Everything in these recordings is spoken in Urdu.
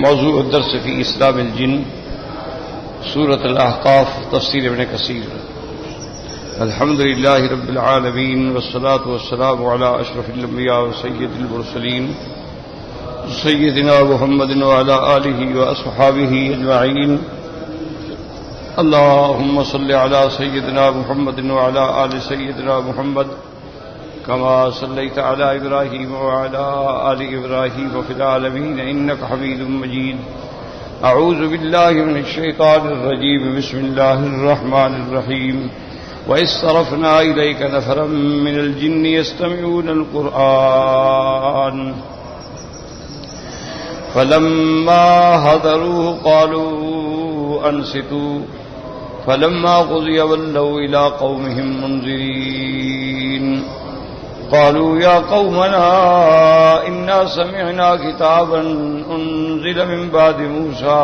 موضوع الدرس في اسلام الجن سورة الاحقاف تفسیر ابن کثیر. الحمد لله رب العالمين والصلاة والسلام على اشرف الانبیاء وسید المرسلین سیدنا محمد وعلى آله واصحابه اجمعین. اللهم صل على سيدنا محمد وعلى آل سيدنا محمد كما صليت على إبراهيم وعلى آل إبراهيم في العالمين إنك حميد مجيد. أعوذ بالله من الشيطان الرجيم. بسم الله الرحمن الرحيم. وإذ صرفنا إليك نفرا من الجن يستمعون القرآن فلما حضروه قالوا أنصتوا فلما قضي ولوا إلى قومهم منذرين. قالوا يا قومنا إنا سمعنا كتابا أنزل من بعد موسى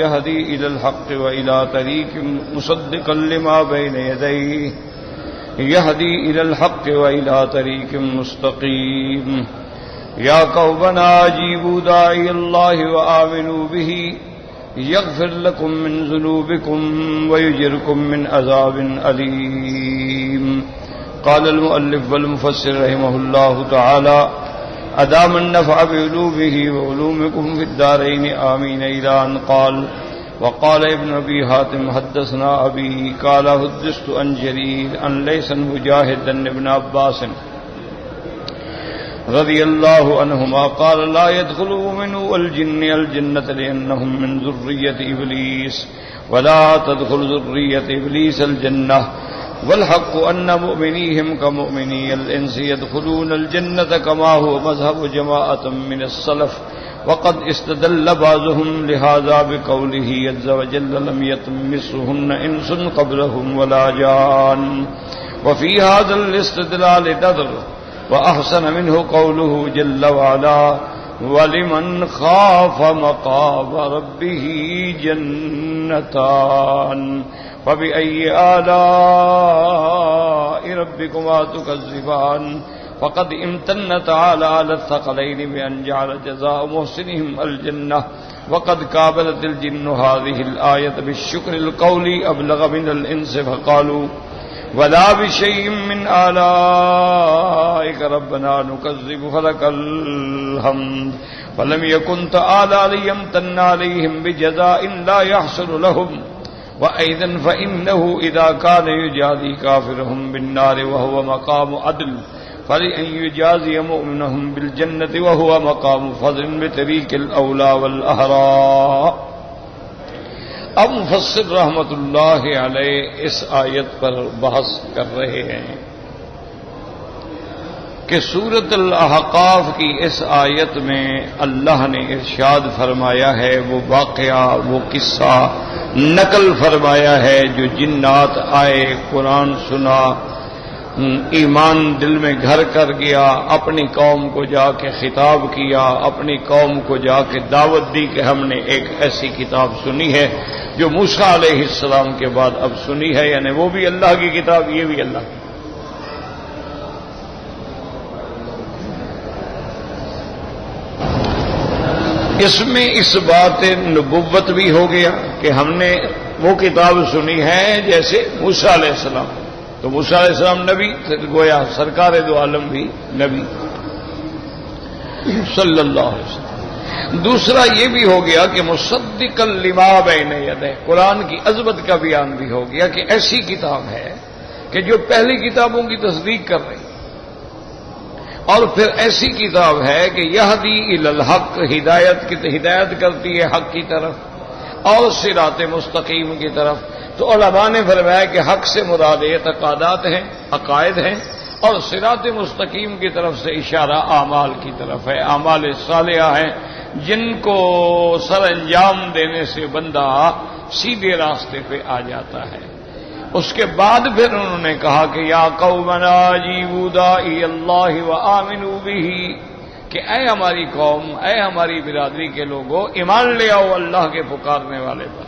يهدي إلى الحق وإلى طريق مصدقا لما بين يديه يهدي إلى الحق وإلى طريق مستقيم. يا قومنا أجيبوا داعي الله وآمنوا به يغفر لكم من ذنوبكم ويجركم من عذاب أليم. قال المؤلف والمفسر رحمه الله تعالى أدام النفع بعلومه وعلومكم في الدارين آمين. إلى أن قال وقال ابن أبي حاتم حدثنا أبي قال حدثت عن جرير عن ليث مجاهد ابن عباس رضي الله عنهما قال لا يدخل مؤمن والجن الجنة لأنهم من ذرية إبليس ولا تدخل ذرية إبليس الجنة والحق أن مؤمنيهم كمؤمني الإنس يدخلون الجنة كما هو مذهب جماعة من السلف. وقد استدل بعضهم لهذا بقوله عز وجل لم يطمسهن إنس قبلهم ولا جان. وفي هذا الاستدلال نظر وأحسن منه قوله جل وعلا ولمن خاف مقام ربه جنتان فبأي آلاء ربكما تكذبان. فقد امتن تعالى على الثقلين بأن جعل جزاء محسنهم الجنة. وقد قابلت الجن هذه الآية بالشكر القولي أبلغ من الإنس فقالوا ولا بشيء من آلائك ربنا نكذب فلك الحمد. فلم يكن تعالى ليمتن عليهم بجزاء لا يحصل لهم. وأيضا فإنه إذا كان يجازي كافرهم بالنار وهو مقام عدل فلأن يجازي مؤمنهم بالجنة وهو مقام فضل بطريق الأولى والأحرى. اب مفسر رحمت اللہ علیہ اس آیت پر بحث کر رہے ہیں کہ سورۃ الاحقاف کی اس آیت میں اللہ نے ارشاد فرمایا ہے، وہ واقعہ، وہ قصہ نقل فرمایا ہے جو جنات آئے، قرآن سنا، ایمان دل میں گھر کر گیا، اپنی قوم کو جا کے خطاب کیا، اپنی قوم کو جا کے دعوت دی کہ ہم نے ایک ایسی کتاب سنی ہے جو موسیٰ علیہ السلام کے بعد اب سنی ہے، یعنی وہ بھی اللہ کی کتاب، یہ بھی اللہ کی. اس میں اس بات نبوت بھی ہو گیا کہ ہم نے وہ کتاب سنی ہے جیسے موسیٰ علیہ السلام، تو موسیٰ علیہ السلام نبی، گویا سرکار دو عالم بھی نبی صلی اللہ علیہ وسلم. دوسرا یہ بھی ہو گیا کہ مصدق لما بین یدہ، قرآن کی عظمت کا بیان بھی ہو گیا کہ ایسی کتاب ہے کہ جو پہلی کتابوں کی تصدیق کر رہی، اور پھر ایسی کتاب ہے کہ یہدی الی الحق، ہدایت کرتی ہے حق کی طرف اور صراط مستقیم کی طرف. تو علماء نے فرمایا کہ حق سے مراد اعتقادات ہیں، عقائد ہیں، اور صراط مستقیم کی طرف سے اشارہ اعمال کی طرف ہے، اعمال صالحہ ہیں جن کو سر انجام دینے سے بندہ سیدھے راستے پہ آ جاتا ہے. اس کے بعد پھر انہوں نے کہا کہ یا قومنا اجیبوا داعی اللہ وآمنوا بہ، کہ اے ہماری قوم، اے ہماری برادری کے لوگوں، ایمان لے آؤ اللہ کے پکارنے والے پر،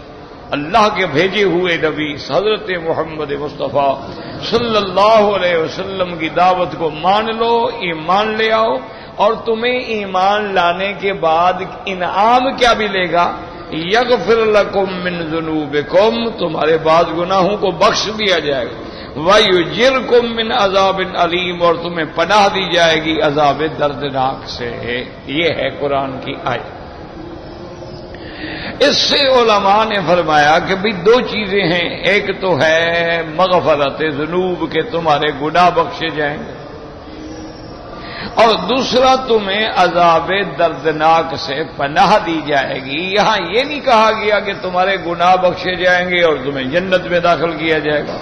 اللہ کے بھیجے ہوئے نبی حضرت محمد مصطفیٰ صلی اللہ علیہ وسلم کی دعوت کو مان لو، ایمان لے آؤ اور تمہیں ایمان لانے کے بعد انعام کیا ملے گا؟ یغفر لکم من ذنوبکم، تمہارے بعض گناہوں کو بخش دیا جائے گا، وَيُجِرْكُم مِّنْ عَذَابٍ عَلِيمٍ، اور تمہیں پناہ دی جائے گی عذاب دردناک سے۔ یہ ہے قرآن کی آیت۔ اس سے علماء نے فرمایا کہ بھی دو چیزیں ہیں، ایک تو ہے مغفرت ذنوب کے تمہارے گناہ بخشے جائیں گے، اور دوسرا تمہیں عذاب دردناک سے پناہ دی جائے گی۔ یہاں یہ نہیں کہا گیا کہ تمہارے گناہ بخشے جائیں گے اور تمہیں جنت میں داخل کیا جائے گا،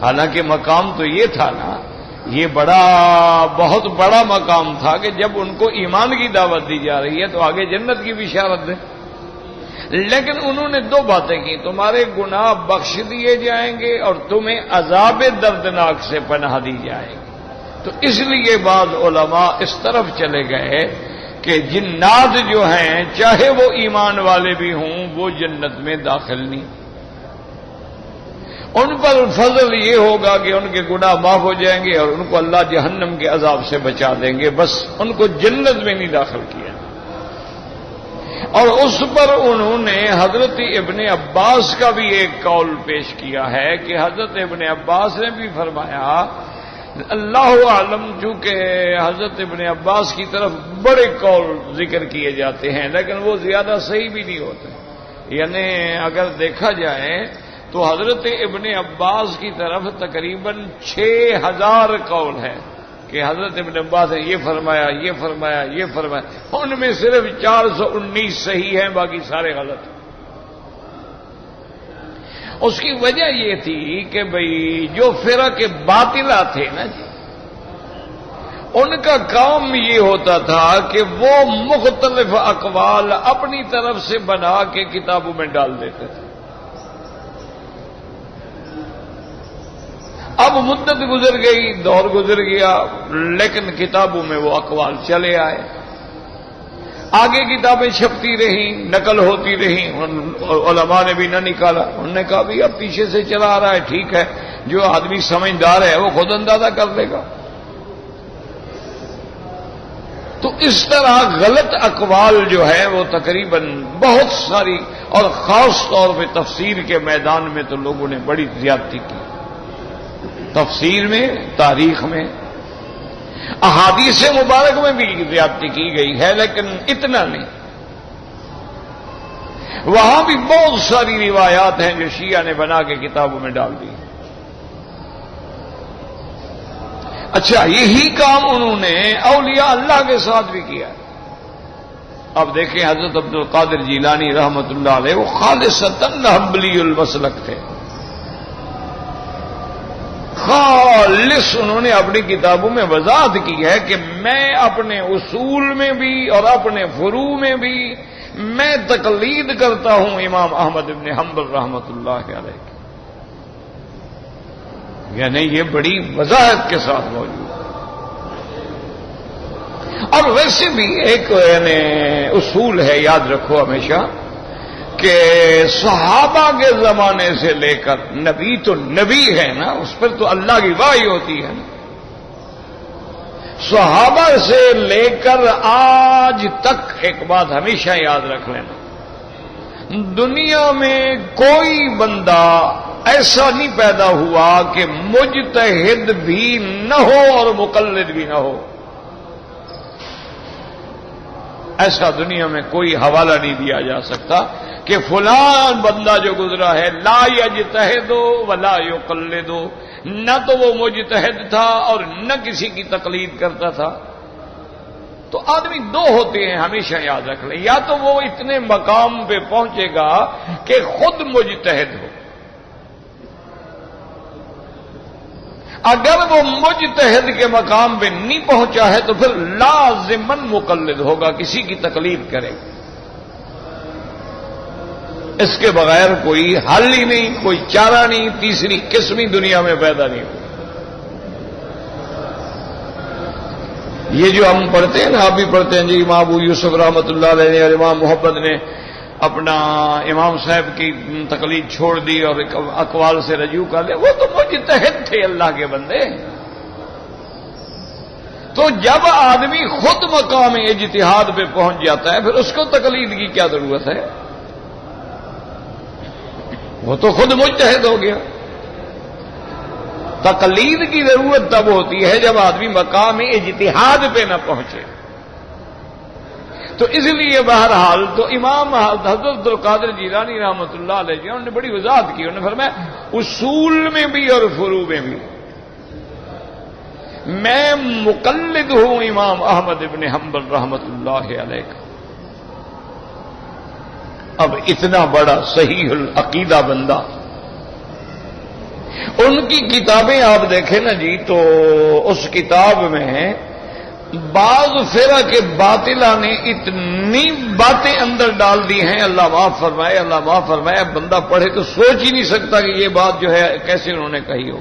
حالانکہ مقام تو یہ تھا نا، یہ بہت بڑا مقام تھا کہ جب ان کو ایمان کی دعوت دی جا رہی ہے تو آگے جنت کی بشارت دیں، لیکن انہوں نے دو باتیں کی، تمہارے گناہ بخش دیے جائیں گے اور تمہیں عذاب دردناک سے پناہ دی جائے گی۔ تو اس لیے بعض علماء اس طرف چلے گئے کہ جنات جو ہیں چاہے وہ ایمان والے بھی ہوں وہ جنت میں داخل نہیں، ان پر فضل یہ ہوگا کہ ان کے گناہ معاف ہو جائیں گے اور ان کو اللہ جہنم کے عذاب سے بچا دیں گے، بس ان کو جنت میں نہیں داخل کیا۔ اور اس پر انہوں نے حضرت ابن عباس کا بھی ایک قول پیش کیا ہے کہ حضرت ابن عباس نے بھی فرمایا، اللہ عالم، چونکہ حضرت ابن عباس کی طرف بڑے قول ذکر کیے جاتے ہیں لیکن وہ زیادہ صحیح بھی نہیں ہوتے، یعنی اگر دیکھا جائے تو حضرت ابن عباس کی طرف تقریباً 6000 قول ہے کہ حضرت ابن عباس نے یہ فرمایا، یہ فرمایا، یہ فرمایا، ان میں صرف 419 صحیح ہیں، باقی سارے غلط ہیں۔ اس کی وجہ یہ تھی کہ بھئی جو فرق باطلہ تھے نا جی، ان کا کام یہ ہوتا تھا کہ وہ مختلف اقوال اپنی طرف سے بنا کے کتابوں میں ڈال دیتے تھے۔ اب مدت گزر گئی، دور گزر گیا، لیکن کتابوں میں وہ اقوال چلے آئے، آگے کتابیں چھپتی رہیں، نقل ہوتی رہیں، علماء نے بھی نہ نکالا، انہوں نے کہا بھی اب پیچھے سے چلا آ رہا ہے، ٹھیک ہے، جو آدمی سمجھدار ہے وہ خود اندازہ کر لے گا۔ تو اس طرح غلط اقوال جو ہے وہ تقریباً بہت ساری، اور خاص طور پہ تفسیر کے میدان میں تو لوگوں نے بڑی زیادتی کی، تفسیر میں، تاریخ میں، احادیث مبارک میں بھی زیادتی کی گئی ہے، لیکن اتنا نہیں۔ وہاں بھی بہت ساری روایات ہیں جو شیعہ نے بنا کے کتابوں میں ڈال دی۔ اچھا، یہی کام انہوں نے اولیاء اللہ کے ساتھ بھی کیا۔ اب دیکھیں حضرت عبد القادر جیلانی رحمۃ اللہ علیہ وہ خالصتاً حنبلی المسلک تھے، خالص انہوں نے اپنی کتابوں میں وضاحت کی ہے کہ میں اپنے اصول میں بھی اور اپنے فروع میں بھی میں تقلید کرتا ہوں امام احمد بن حنبل رحمۃ اللہ علیہ کی، یعنی یہ بڑی وضاحت کے ساتھ موجود ہے۔ اور ویسے بھی ایک یعنی اصول ہے، یاد رکھو ہمیشہ، کہ صحابہ کے زمانے سے لے کر نبی تو نبی ہے نا، اس پر تو اللہ کی وحی ہوتی ہے نا، صحابہ سے لے کر آج تک ایک بات ہمیشہ یاد رکھ لینا، دنیا میں کوئی بندہ ایسا نہیں پیدا ہوا کہ مجتہد بھی نہ ہو اور مقلد بھی نہ ہو، ایسا دنیا میں کوئی حوالہ نہیں دیا جا سکتا کہ فلاں بندہ جو گزرا ہے لا یجتہد ولا یقلد، نہ تو وہ مجتہد تھا اور نہ کسی کی تقلید کرتا تھا۔ تو آدمی دو ہوتے ہیں، ہمیشہ یاد رکھ لیں، یا تو وہ اتنے مقام پہ پہنچے گا کہ خود مجتہد ہو، اگر وہ مجتہد کے مقام پہ نہیں پہنچا ہے تو پھر لازماً مقلد ہوگا، کسی کی تقلید کرے گا، اس کے بغیر کوئی حل ہی نہیں، کوئی چارہ نہیں، تیسری قسمی دنیا میں پیدا نہیں ہو۔ یہ جو ہم پڑھتے ہیں نا، آپ بھی پڑھتے ہیں جی، امام ابو یوسف رحمۃ اللہ علیہ اور امام محبت نے اپنا امام صاحب کی تقلید چھوڑ دی اور اقوال سے رجوع کر لیا، وہ تو مجتہد تھے اللہ کے بندے۔ تو تو جب آدمی خود مقام اجتہاد پہ پہنچ جاتا ہے پھر اس کو تقلید کی کیا ضرورت ہے؟ وہ تو خود مجتہد ہو گیا. تقلید کی ضرورت تب ہوتی ہے جب آدمی مقام اجتہاد پہ نہ پہنچے. تو اس لیے بہرحال تو امام حضرت عبدالقادر جیلانی رحمۃ اللہ علیہ انہوں نے بڑی وضاحت کی. انہوں نے فرمایا اصول میں بھی اور فروع میں بھی میں مقلد ہوں امام احمد ابن حنبل رحمۃ اللہ علیہ کا. اب اتنا بڑا صحیح العقیدہ بندہ، ان کی کتابیں آپ دیکھیں نا جی، تو اس کتاب میں بعض فرق کے باطلہ نے اتنی باتیں اندر ڈال دی ہیں، اللہ معاف فرمائے اللہ معاف فرمائے. بندہ پڑھے تو سوچ ہی نہیں سکتا کہ یہ بات جو ہے کیسے انہوں نے کہی ہو.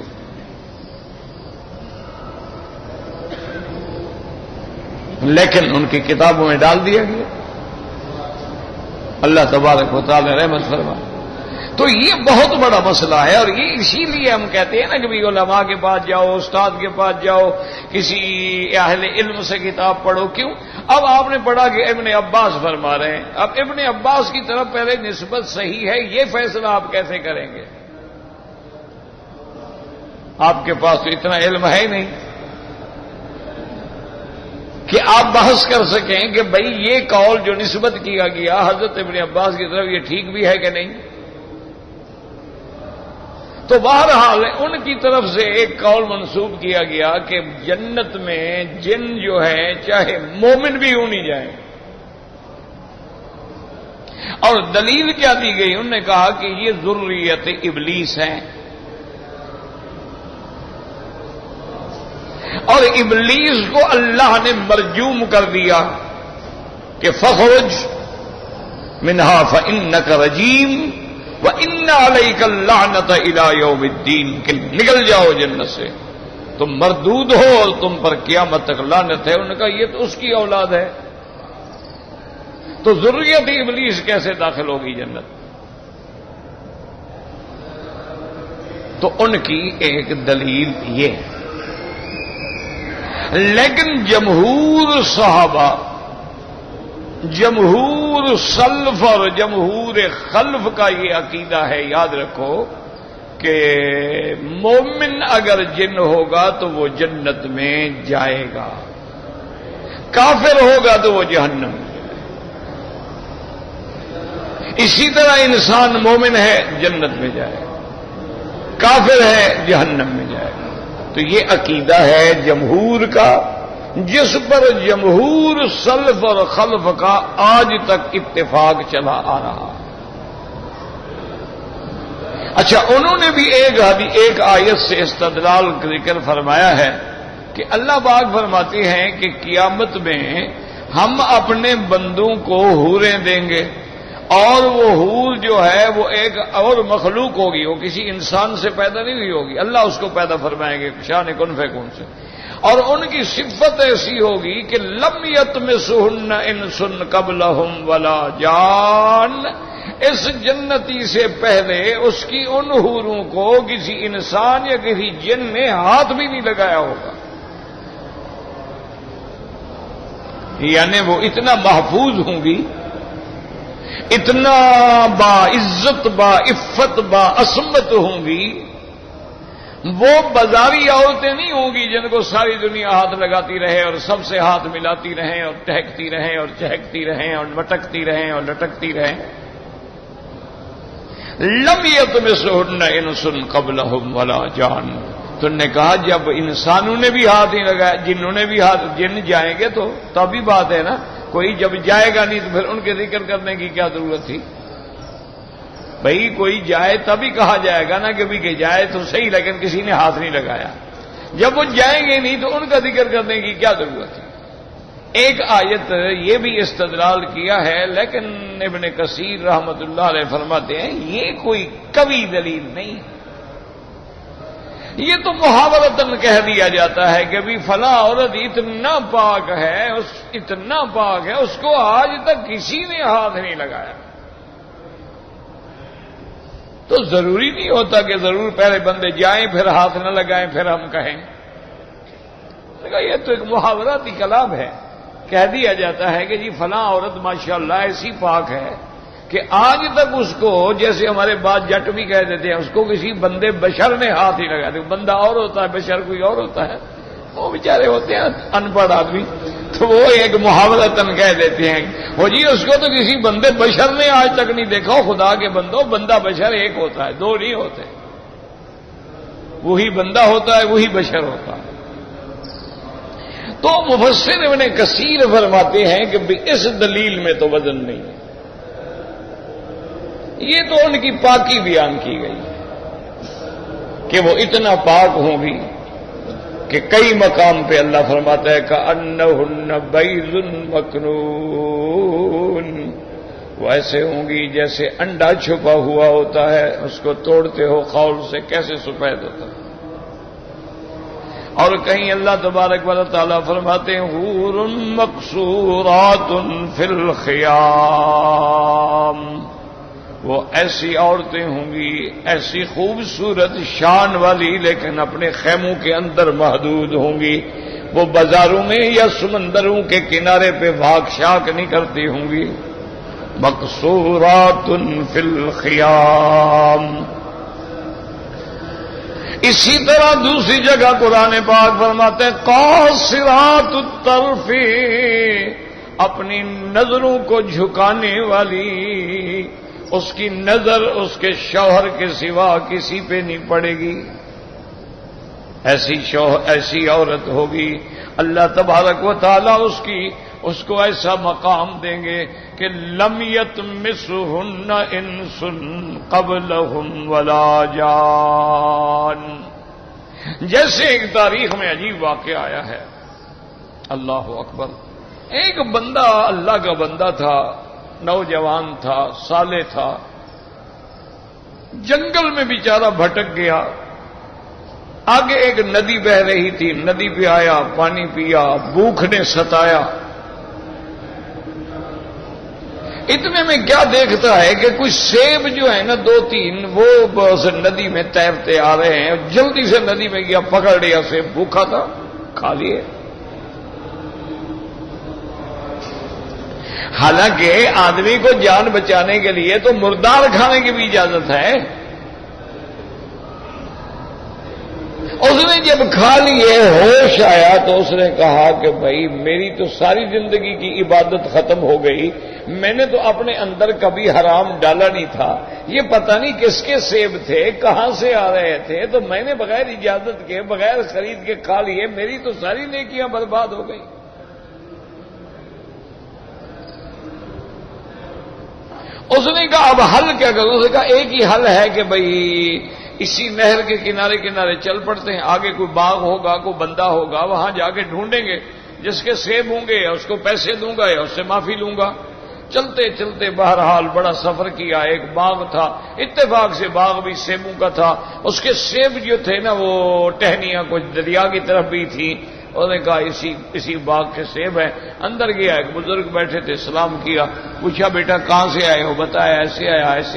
لیکن ان کی کتابوں میں ڈال دیا گیا. اللہ تبارک و تعالی رحمت فرمائے. تو یہ بہت بڑا مسئلہ ہے، اور یہ اسی لیے ہم کہتے ہیں نا کہ بھی علماء کے پاس جاؤ، استاد کے پاس جاؤ، کسی اہل علم سے کتاب پڑھو. کیوں؟ اب آپ نے پڑھا کہ ابن عباس فرما رہے ہیں، اب ابن عباس کی طرف پہلے نسبت صحیح ہے، یہ فیصلہ آپ کیسے کریں گے؟ آپ کے پاس تو اتنا علم ہے ہی نہیں کہ آپ بحث کر سکیں کہ بھئی یہ قول جو نسبت کیا گیا حضرت ابن عباس کی طرف یہ ٹھیک بھی ہے کہ نہیں. تو بہرحال ان کی طرف سے ایک قول منسوب کیا گیا کہ جنت میں جن جو ہے چاہے مومن بھی ہو نہیں جائیں. اور دلیل کیا دی گئی؟ انہوں نے کہا کہ یہ ذریت ابلیس ہیں، اور ابلیس کو اللہ نے مرجوم کر دیا کہ فخرج منہا فإنک رجیم وإن علیک اللعنۃ الی یوم الدین، کہ نکل جاؤ جنت سے، تم مردود ہو اور تم پر قیامت تک لعنت ہے. انہوں نے کہا یہ تو اس کی اولاد ہے، تو ذریت ابلیس کیسے داخل ہوگی جنت؟ تو ان کی ایک دلیل یہ ہے. لیکن جمہور صحابہ، جمہور سلف اور جمہور خلف کا یہ عقیدہ ہے، یاد رکھو کہ مومن اگر جن ہوگا تو وہ جنت میں جائے گا، کافر ہوگا تو وہ جہنم میں جائے گا. اسی طرح انسان مومن ہے جنت میں جائے گا، کافر ہے جہنم میں جائے گا. تو یہ عقیدہ ہے جمہور کا، جس پر جمہور سلف اور خلف کا آج تک اتفاق چلا آ رہا. اچھا، انہوں نے بھی ایک آیت سے استدلال ذکر فرمایا ہے کہ اللہ پاک فرماتے ہیں کہ قیامت میں ہم اپنے بندوں کو حوریں دیں گے، اور وہ حور جو ہے وہ ایک اور مخلوق ہوگی، وہ کسی انسان سے پیدا نہیں ہوئی ہوگی، اللہ اس کو پیدا فرمائیں گے شان کن فیکون سے. اور ان کی صفت ایسی ہوگی کہ لم یطمثہن انس قبلہم ولا جان، اس جنتی سے پہلے اس کی ان حوروں کو کسی انسان یا کسی جن نے ہاتھ بھی نہیں لگایا ہوگا. یعنی وہ اتنا محفوظ ہوں گی، اتنا با عزت با عفت با عصمت ہوں گی. وہ بازاری عورتیں نہیں ہوں گی جن کو ساری دنیا ہاتھ لگاتی رہے اور سب سے ہاتھ ملاتی رہیں اور ٹہکتی رہیں اور چہکتی رہیں اور مٹکتی رہیں اور لٹکتی رہیں. لم یطمثہن انس قبلہم ولا جان. تو نے کہا جب انسانوں نے بھی ہاتھ نہیں لگایا، جنہوں نے بھی ہاتھ، جن جائیں گے تو تبھی بات ہے نا. کوئی جب جائے گا نہیں تو پھر ان کے ذکر کرنے کی کیا ضرورت تھی؟ بھئی کوئی جائے تبھی کہا جائے گا نا کہ جائے تو صحیح لیکن کسی نے ہاتھ نہیں لگایا. جب وہ جائیں گے نہیں تو ان کا ذکر کرنے کی کیا ضرورت تھی؟ ایک آیت یہ بھی استدلال کیا ہے، لیکن ابن کثیر رحمۃ اللہ علیہ فرماتے ہیں یہ کوئی قوی دلیل نہیں، یہ تو محاورتاً کہہ دیا جاتا ہے کہ بھی فلاں عورت اتنا پاک ہے، اتنا پاک ہے، اس کو آج تک کسی نے ہاتھ نہیں لگایا. تو ضروری نہیں ہوتا کہ ضرور پہلے بندے جائیں پھر ہاتھ نہ لگائیں پھر ہم کہیں. کہا یہ تو ایک محاوراتی کلام ہے، کہہ دیا جاتا ہے کہ جی فلاں عورت ماشاءاللہ ایسی پاک ہے کہ آج تک اس کو، جیسے ہمارے بعد جٹ بھی کہہ دیتے ہیں، اس کو کسی بندے بشر نے ہاتھ ہی لگا دیا. بندہ اور ہوتا ہے، بشر کوئی اور ہوتا ہے. وہ بیچارے ہوتے ہیں ان پڑھ آدمی، تو وہ ایک محاورتاً کہہ دیتے ہیں وہ جی اس کو تو کسی بندے بشر نے آج تک نہیں دیکھا. خدا کے بندو، بندہ بشر ایک ہوتا ہے، دو نہیں ہوتے. وہی بندہ ہوتا ہے، وہی بشر ہوتا ہے. تو مفسر ابن کثیر فرماتے ہیں کہ اس دلیل میں تو وزن نہیں ہے. یہ تو ان کی پاکی بیان کی گئی کہ وہ اتنا پاک ہوں گی کہ کئی مقام پہ اللہ فرماتا ہے کأنہن بیض مکنون، وہ ایسے ہوں گی جیسے انڈا چھپا ہوا ہوتا ہے، اس کو توڑتے ہو خول سے کیسے سفید ہوتا ہے. اور کہیں اللہ تبارک و تعالی فرماتے ہیں حور مقصورات فی الخیام، وہ ایسی عورتیں ہوں گی ایسی خوبصورت شان والی، لیکن اپنے خیموں کے اندر محدود ہوں گی. وہ بازاروں میں یا سمندروں کے کنارے پہ بھاگ شاک نہیں کرتی ہوں گی. مقصورات فی الخیام. اسی طرح دوسری جگہ قرآن پاک فرماتے ہیں قاصرات الطرف، اپنی نظروں کو جھکانے والی، اس کی نظر اس کے شوہر کے سوا کسی پہ نہیں پڑے گی. ایسی عورت ہوگی اللہ تبارک و تعالی اس کو ایسا مقام دیں گے کہ لم یطمثہن انس قبلہم ولا جان. جیسے ایک تاریخ میں عجیب واقعہ آیا ہے، اللہ اکبر. ایک بندہ اللہ کا بندہ تھا، نوجوان تھا، صالح تھا، جنگل میں بیچارہ بھٹک گیا. آگے ایک ندی بہ رہی تھی، ندی پہ آیا، پانی پیا، بھوک نے ستایا. اتنے میں کیا دیکھتا ہے کہ کچھ سیب جو ہے نا دو تین، وہ بس ندی میں تیرتے آ رہے ہیں. جلدی سے ندی میں گیا، پکڑ لیا سیب، بھوکا تھا، کھا لیے. حالانکہ آدمی کو جان بچانے کے لیے تو مردار کھانے کی بھی اجازت ہے. اس نے جب کھا لیے، ہوش آیا تو اس نے کہا کہ بھائی میری تو ساری زندگی کی عبادت ختم ہو گئی، میں نے تو اپنے اندر کبھی حرام ڈالا نہیں تھا. یہ پتہ نہیں کس کے سیب تھے، کہاں سے آ رہے تھے، تو میں نے بغیر اجازت کے، بغیر خرید کے کھا لیے، میری تو ساری نیکیاں برباد ہو گئی. اس نے کہا اب حل کیا کروں؟ اس نے کہا ایک ہی حل ہے کہ بھئی اسی نہر کے کنارے کنارے چل پڑتے ہیں، آگے کوئی باغ ہوگا، کوئی بندہ ہوگا، وہاں جا کے ڈھونڈیں گے، جس کے سیب ہوں گے اس کو پیسے دوں گا یا اس سے معافی لوں گا. چلتے چلتے بہرحال بڑا سفر کیا. ایک باغ تھا، اتفاق سے باغ بھی سیبوں کا تھا. اس کے سیب جو تھے نا وہ ٹہنیاں کچھ دریا کی طرف بھی تھی. انہوں نے کہا اسی باغ کے سیب ہیں. اندر گیا، ایک بزرگ بیٹھے تھے، سلام کیا، پوچھا بیٹا کہاں سے آئے ہو؟ بتایا ایسے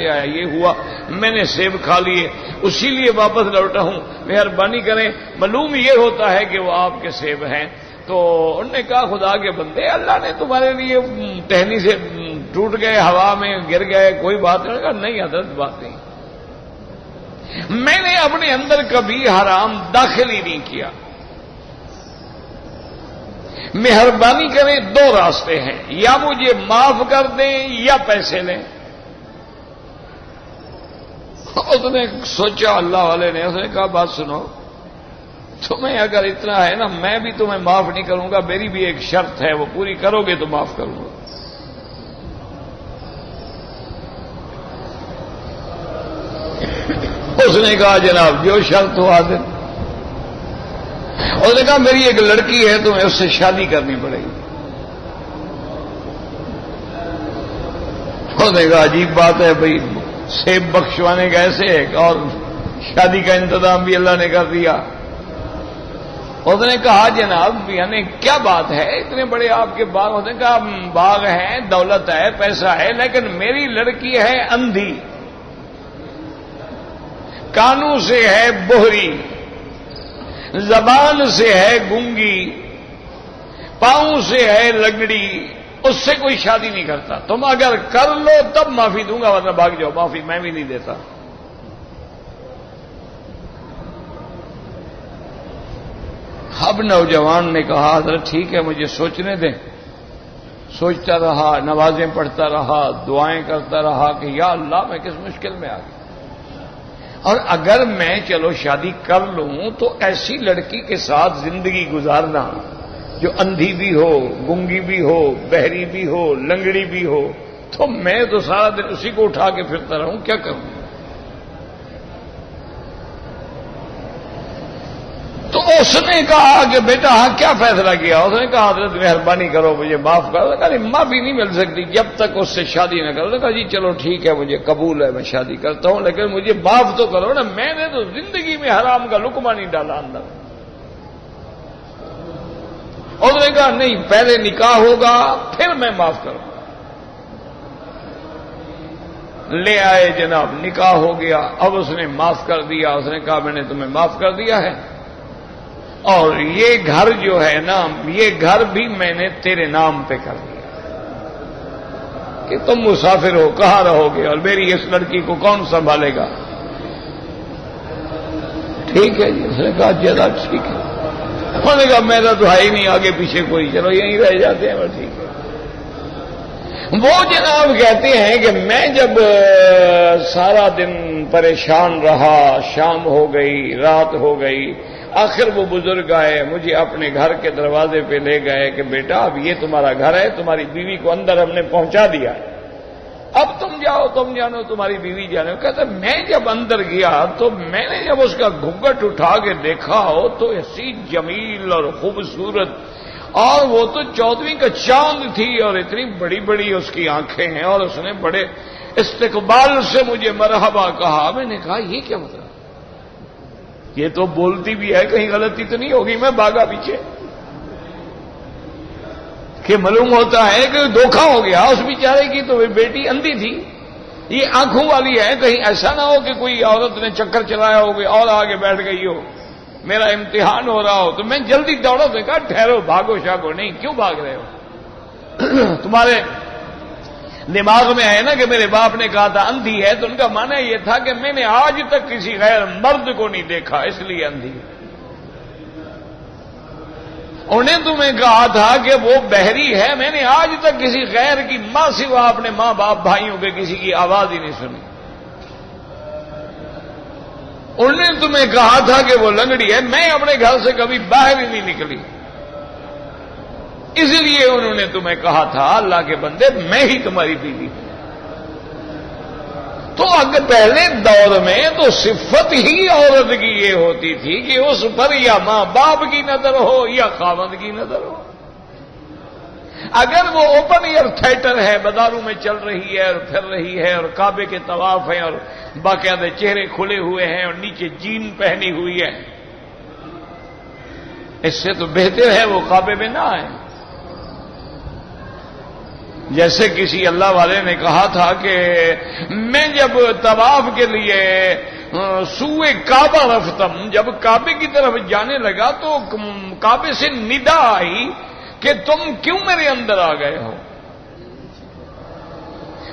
آیا، یہ ہوا، میں نے سیب کھا لیے، اسی لیے واپس لوٹا ہوں، مہربانی کریں. معلوم یہ ہوتا ہے کہ وہ آپ کے سیب ہیں. تو انہوں نے کہا خدا کے بندے، اللہ نے تمہارے لیے ٹہنی سے ٹوٹ گئے، ہوا میں گر گئے، کوئی بات نہیں. کہا نہیں حضرت، بات نہیں، میں نے اپنے اندر کبھی حرام داخل ہی نہیں کیا. مہربانی کریں، دو راستے ہیں، یا مجھے معاف کر دیں یا پیسے لیں. اس نے سوچا، اللہ والے نے، اس نے کہا بات سنو، تمہیں اگر اتنا ہے نا، میں بھی تمہیں معاف نہیں کروں گا، میری بھی ایک شرط ہے، وہ پوری کرو گے تو معاف کروں گا. اس نے کہا جناب جو شرط ہو حاضر. اس نے کہا میری ایک لڑکی ہے، تمہیں اس سے شادی کرنی پڑے گی. اس نے کہا عجیب بات ہے بھائی، سیب بخشوانے کا ایسے ہے اور شادی کا انتظام بھی اللہ نے کر دیا. اس نے کہا جناب یعنی کیا بات ہے، اتنے بڑے آپ کے باغ. اس نے کہا باغ ہے، دولت ہے، پیسہ ہے، لیکن میری لڑکی ہے اندھی، کانوں سے ہے بہری، زبان سے ہے گونگی، پاؤں سے ہے لنگڑی، اس سے کوئی شادی نہیں کرتا. تم اگر کر لو تب معافی دوں گا، ورنہ بھاگ جاؤ، معافی میں بھی نہیں دیتا. اب نوجوان نے کہا حضرت ٹھیک ہے مجھے سوچنے دیں. سوچتا رہا، نمازیں پڑھتا رہا، دعائیں کرتا رہا کہ یا اللہ میں کس مشکل میں آ گیا، اور اگر میں چلو شادی کر لوں تو ایسی لڑکی کے ساتھ زندگی گزارنا جو اندھی بھی ہو، گونگی بھی ہو، بہری بھی ہو، لنگڑی بھی ہو، تو میں تو سارا دن اسی کو اٹھا کے پھرتا رہوں، کیا کروں؟ تو اس نے کہا کہ بیٹا ہاں کیا فیصلہ کیا؟ اس نے کہا حضرت مہربانی کرو مجھے معاف کرو. کہا معافی نہیں مل سکتی جب تک اس سے شادی نہ کرو. کہا جی چلو ٹھیک ہے مجھے قبول ہے، میں شادی کرتا ہوں، لیکن مجھے معاف تو کرو نا، میں نے تو زندگی میں حرام کا لقمہ نہیں ڈالا اندر. اس نے کہا نہیں پہلے نکاح ہوگا پھر میں معاف کروں. لے آئے جناب، نکاح ہو گیا. اب اس نے معاف کر دیا. اس نے کہا میں نے تمہیں معاف کر دیا ہے، اور یہ گھر جو ہے نا، یہ گھر بھی میں نے تیرے نام پہ کر دیا کہ تم مسافر ہو، کہاں رہو گے، اور میری اس لڑکی کو کون سنبھالے گا؟ ٹھیک ہے جی. اس نے کہا جدا ٹھیک ہے. انہوں نے کہا میرا تو ہے ہی نہیں آگے پیچھے کوئی، چلو یہیں رہ جاتے ہیں. ٹھیک ہے. وہ جناب کہتے ہیں کہ میں جب سارا دن پریشان رہا، شام ہو گئی، رات ہو گئی، آخر وہ بزرگ آئے، مجھے اپنے گھر کے دروازے پہ لے گئے کہ بیٹا اب یہ تمہارا گھر ہے، تمہاری بیوی کو اندر ہم نے پہنچا دیا ہے، اب تم جاؤ، تم جانو، تمہاری بیوی جانو. کہتا میں جب اندر گیا تو میں نے جب اس کا گھونگھٹ اٹھا کے دیکھا ہو تو ایسی جمیل اور خوبصورت، اور وہ تو 14ویں کا چاند تھی، اور اتنی بڑی بڑی اس کی آنکھیں ہیں، اور اس نے بڑے استقبال سے مجھے مرحبا کہا. میں نے کہا یہ کیا مطلب؟ یہ تو بولتی بھی ہے، کہیں غلطی تو نہیں ہوگی؟ میں بھاگا پیچھے کہ معلوم ہوتا ہے کہ دھوکہ ہو گیا. اس بیچارے کی تو بیٹی اندھی تھی، یہ آنکھوں والی ہے، کہیں ایسا نہ ہو کہ کوئی عورت نے چکر چلایا ہو گئی اور آگے بیٹھ گئی ہو، میرا امتحان ہو رہا ہو. تو میں جلدی دوڑا تو کہا ٹھہرو، بھاگو شاگو نہیں، کیوں بھاگ رہے ہو؟ تمہارے دماغ میں ہے نا کہ میرے باپ نے کہا تھا اندھی ہے، تو ان کا معنی یہ تھا کہ میں نے آج تک کسی غیر مرد کو نہیں دیکھا اس لیے اندھی. انہیں تمہیں کہا تھا کہ وہ بہری ہے، میں نے آج تک کسی غیر کی ماں سوا اپنے ماں باپ بھائیوں کے کسی کی آواز ہی نہیں سنی. انہوں نے تمہیں کہا تھا کہ وہ لنگڑی ہے، میں اپنے گھر سے کبھی باہر ہی نہیں نکلی، اس لیے انہوں نے تمہیں کہا تھا اللہ کے بندے میں ہی تمہاری بیوی ہوں. تو اگر پہلے دور میں تو صفت ہی عورت کی یہ ہوتی تھی کہ اس پر یا ماں باپ کی نظر ہو یا خاوند کی نظر ہو. اگر وہ اوپن ایئر تھیٹر ہے، بازاروں میں چل رہی ہے اور پھر رہی ہے، اور کعبے کے طواف ہیں اور باقاعدہ چہرے کھلے ہوئے ہیں اور نیچے جین پہنی ہوئی ہے، اس سے تو بہتر ہے وہ کعبے میں نہ آئے. جیسے کسی اللہ والے نے کہا تھا کہ میں جب طواف کے لیے سوئے کعبہ رفتم، جب کعبے کی طرف جانے لگا تو کعبے سے ندا آئی کہ تم کیوں میرے اندر آ گئے ہو.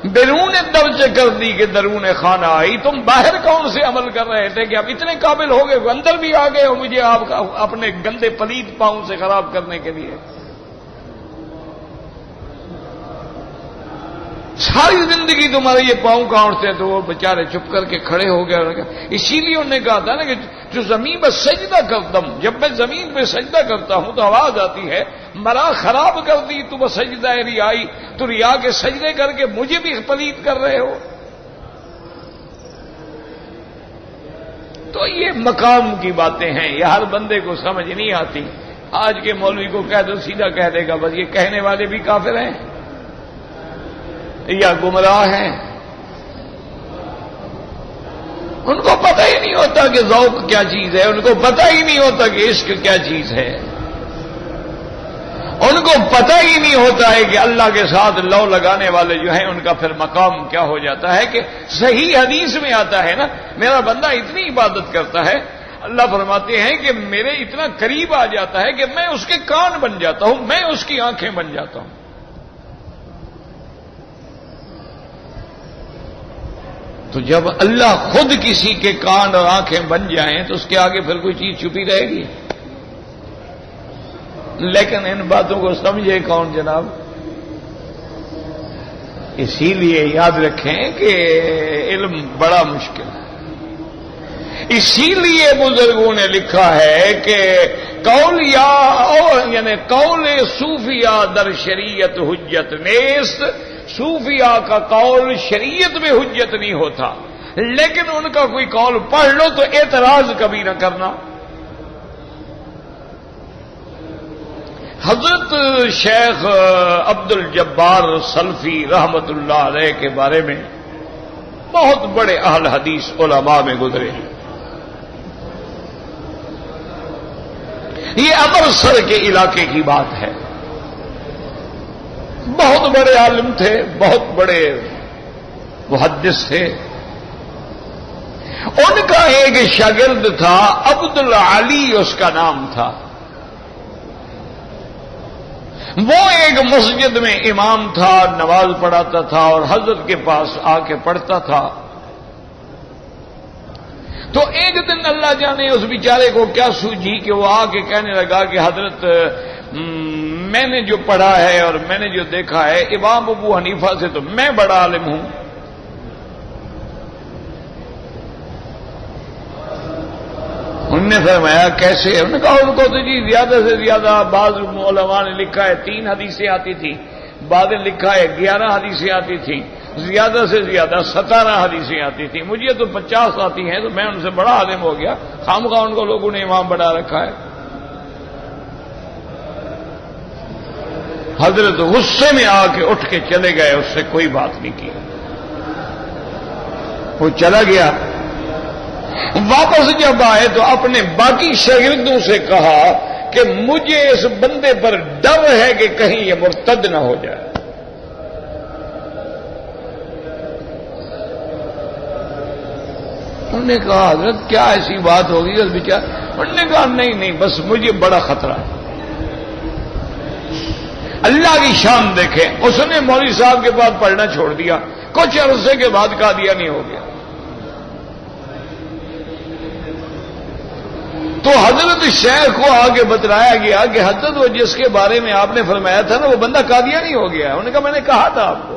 بیرون در چکر دی کہ درون خانہ آئی، تم باہر کون سے عمل کر رہے تھے کہ اب اتنے قابل ہو گئے اندر بھی آ گئے ہو مجھے آپ اپنے گندے پلید پاؤں سے خراب کرنے کے لیے. ساری زندگی تمہارے یہ پاؤں کاٹتے ہیں. تو وہ بیچارے چپ کر کے کھڑے ہو گئے. اسی لیے انہوں نے کہا تھا نا کہ جو زمین پر سجدہ کرتا ہوں، جب میں زمین پہ سجدہ کرتا ہوں تو آواز آتی ہے مرا خراب کر دی تو سجدہ ریائی، تو ریا کے سجدے کر کے مجھے بھی پلید کر رہے ہو. تو یہ مقام کی باتیں ہیں، یہ ہر بندے کو سمجھ نہیں آتی. آج کے مولوی کو کہہ دو سیدھا کہہ دے گا بس یہ کہنے والے بھی کافر ہیں یا گمراہ ہیں. ان کو پتہ ہی نہیں ہوتا کہ ذوق کیا چیز ہے، ان کو پتہ ہی نہیں ہوتا کہ عشق کیا چیز ہے، ان کو پتہ ہی نہیں ہوتا ہے کہ اللہ کے ساتھ لو لگانے والے جو ہیں ان کا پھر مقام کیا ہو جاتا ہے. کہ صحیح حدیث میں آتا ہے نا، میرا بندہ اتنی عبادت کرتا ہے اللہ فرماتے ہیں کہ میرے اتنا قریب آ جاتا ہے کہ میں اس کے کان بن جاتا ہوں، میں اس کی آنکھیں بن جاتا ہوں۔ تو جب اللہ خود کسی کے کان اور آنکھیں بن جائیں تو اس کے آگے پھر کوئی چیز چھپی رہے گی؟ لیکن ان باتوں کو سمجھے کون جناب؟ اسی لیے یاد رکھیں کہ علم بڑا مشکل ہے۔ اسی لیے بزرگوں نے لکھا ہے کہ قول یعنی قول صوفیہ در شریعت حجت نیست، صوفیہ کا قول شریعت میں حجت نہیں ہوتا، لیکن ان کا کوئی قول پڑھ لو تو اعتراض کبھی نہ کرنا۔ حضرت شیخ عبد الجبار سلفی رحمت اللہ علیہ کے بارے میں بہت بڑے اہل حدیث علماء میں گزرے ہیں۔ یہ امرتسر کے علاقے کی بات ہے۔ بہت بڑے عالم تھے، بہت بڑے محدث تھے۔ ان کا ایک شاگرد تھا، عبد العلی اس کا نام تھا۔ وہ ایک مسجد میں امام تھا، نماز پڑھاتا تھا اور حضرت کے پاس آ کے پڑھتا تھا۔ تو ایک دن اللہ جانے اس بیچارے کو کیا سوجھی کہ وہ آ کے کہنے لگا کہ حضرت میں نے جو پڑھا ہے اور میں نے جو دیکھا ہے امام ابو حنیفہ سے تو میں بڑا عالم ہوں۔ انہوں نے فرمایا کیسے؟ انہوں نے کہا ان کو تو جی زیادہ سے زیادہ بعض علماء نے لکھا ہے 3 حدیثیں آتی تھی، بعض نے لکھا ہے 11 حدیثیں آتی تھیں، زیادہ سے زیادہ 17 حدیثیں آتی تھیں، مجھے تو 50 آتی ہیں، تو میں ان سے بڑا عالم ہو گیا، خامخواہ ان کو لوگوں نے امام بنا رکھا ہے۔ حضرت غصے میں آ کے اٹھ کے چلے گئے، اس سے کوئی بات نہیں کی، وہ چلا گیا۔ واپس جب آئے تو اپنے باقی شاگردوں سے کہا کہ مجھے اس بندے پر ڈر ہے کہ کہیں یہ مرتد نہ ہو جائے۔ انہوں نے کہا حضرت کیا ایسی بات ہوگی اس بیچارے؟ انہوں نے کہا نہیں بس مجھے بڑا خطرہ ہے۔ اللہ کی شان دیکھیں، اس نے مولوی صاحب کے پاس پڑھنا چھوڑ دیا، کچھ عرصے کے بعد قادیانی ہو گیا۔ تو حضرت شیخ کو آگے بتلایا گیا کہ حضرت وہ جس کے بارے میں آپ نے فرمایا تھا نا وہ بندہ قادیانی ہو گیا۔ انہوں نے کہا میں نے کہا تھا آپ کو۔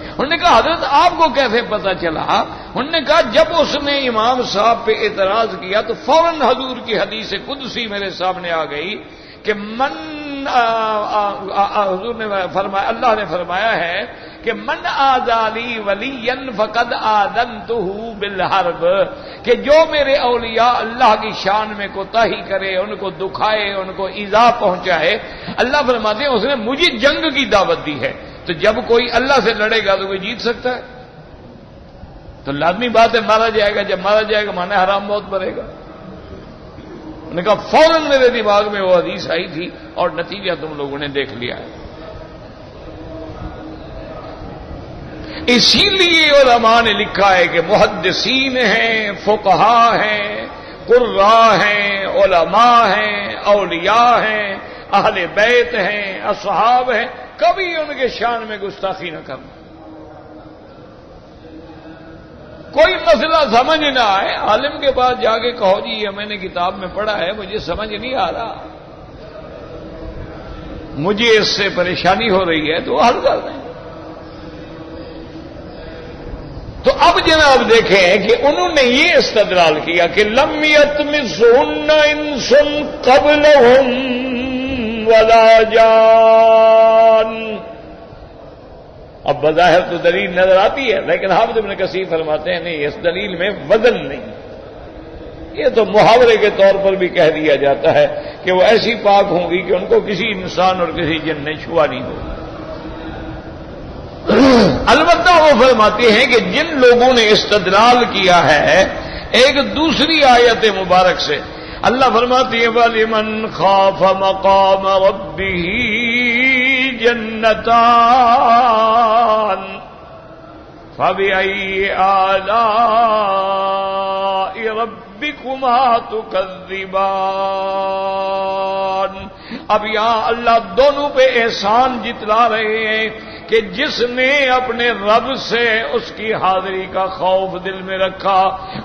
انہوں نے کہا حضرت آپ کو کیسے پتا چلا؟ انہوں نے کہا جب اس نے امام صاحب پہ اعتراض کیا تو فوراً حضور کی حدیث قدسی میرے سامنے آ گئی کہ حضور نے فرمایا، اللہ نے فرمایا ہے کہ من آذالی ولی فقد آذنتہ بالحرب، کہ جو میرے اولیاء اللہ کی شان میں کوتاہی کرے، ان کو دکھائے، ان کو ایذا پہنچائے، اللہ فرماتے ہیں اس نے مجھے جنگ کی دعوت دی ہے۔ تو جب کوئی اللہ سے لڑے گا تو کوئی جیت سکتا ہے؟ تو لازمی بات ہے مارا جائے گا، جب مارا جائے گا مانے حرام موت مرے گا۔ انہوں نے کہا فوراً میرے دماغ میں وہ حدیث آئی تھی اور نتیجہ تم لوگوں نے دیکھ لیا ہے۔ اسی لیے علماء نے لکھا ہے کہ محدثین ہیں، فقہا ہیں، قراء ہیں، علماء ہیں، اولیاء ہیں، اہل بیت ہیں، اصحاب ہیں، کبھی ان کے شان میں گستاخی نہ کرنا۔ کوئی مسئلہ سمجھ نہ آئے عالم کے پاس جا کے کہو جی یہ میں نے کتاب میں پڑھا ہے، مجھے سمجھ نہیں آ رہا، مجھے اس سے پریشانی ہو رہی ہے، تو حل کر دیں۔ تو اب جناب دیکھیں کہ انہوں نے یہ استدلال کیا کہ لم یطمثہن انس قبلہم ولا جان۔ اب بظاہر تو دلیل نظر آتی ہے، لیکن حافظ ابن کثیر فرماتے ہیں نہیں، اس دلیل میں وزن نہیں، یہ تو محاورے کے طور پر بھی کہہ دیا جاتا ہے کہ وہ ایسی پاک ہوں گی کہ ان کو کسی انسان اور کسی جن نے چھوا نہیں ہوگا۔ البتہ وہ فرماتے ہیں کہ جن لوگوں نے استدلال کیا ہے ایک دوسری آیت مبارک سے، اللہ فرماتے ہیں وَلِمَنْ خَافَ مَقَامَ رَبِّهِ جَنَّتَانِ فَبِأَيِّ آلَاءِ رَبِّكُمَا ربکما تکذبان۔ اب یہاں اللہ دونوں پہ احسان جتلا رہے ہیں کہ جس نے اپنے رب سے اس کی حاضری کا خوف دل میں رکھا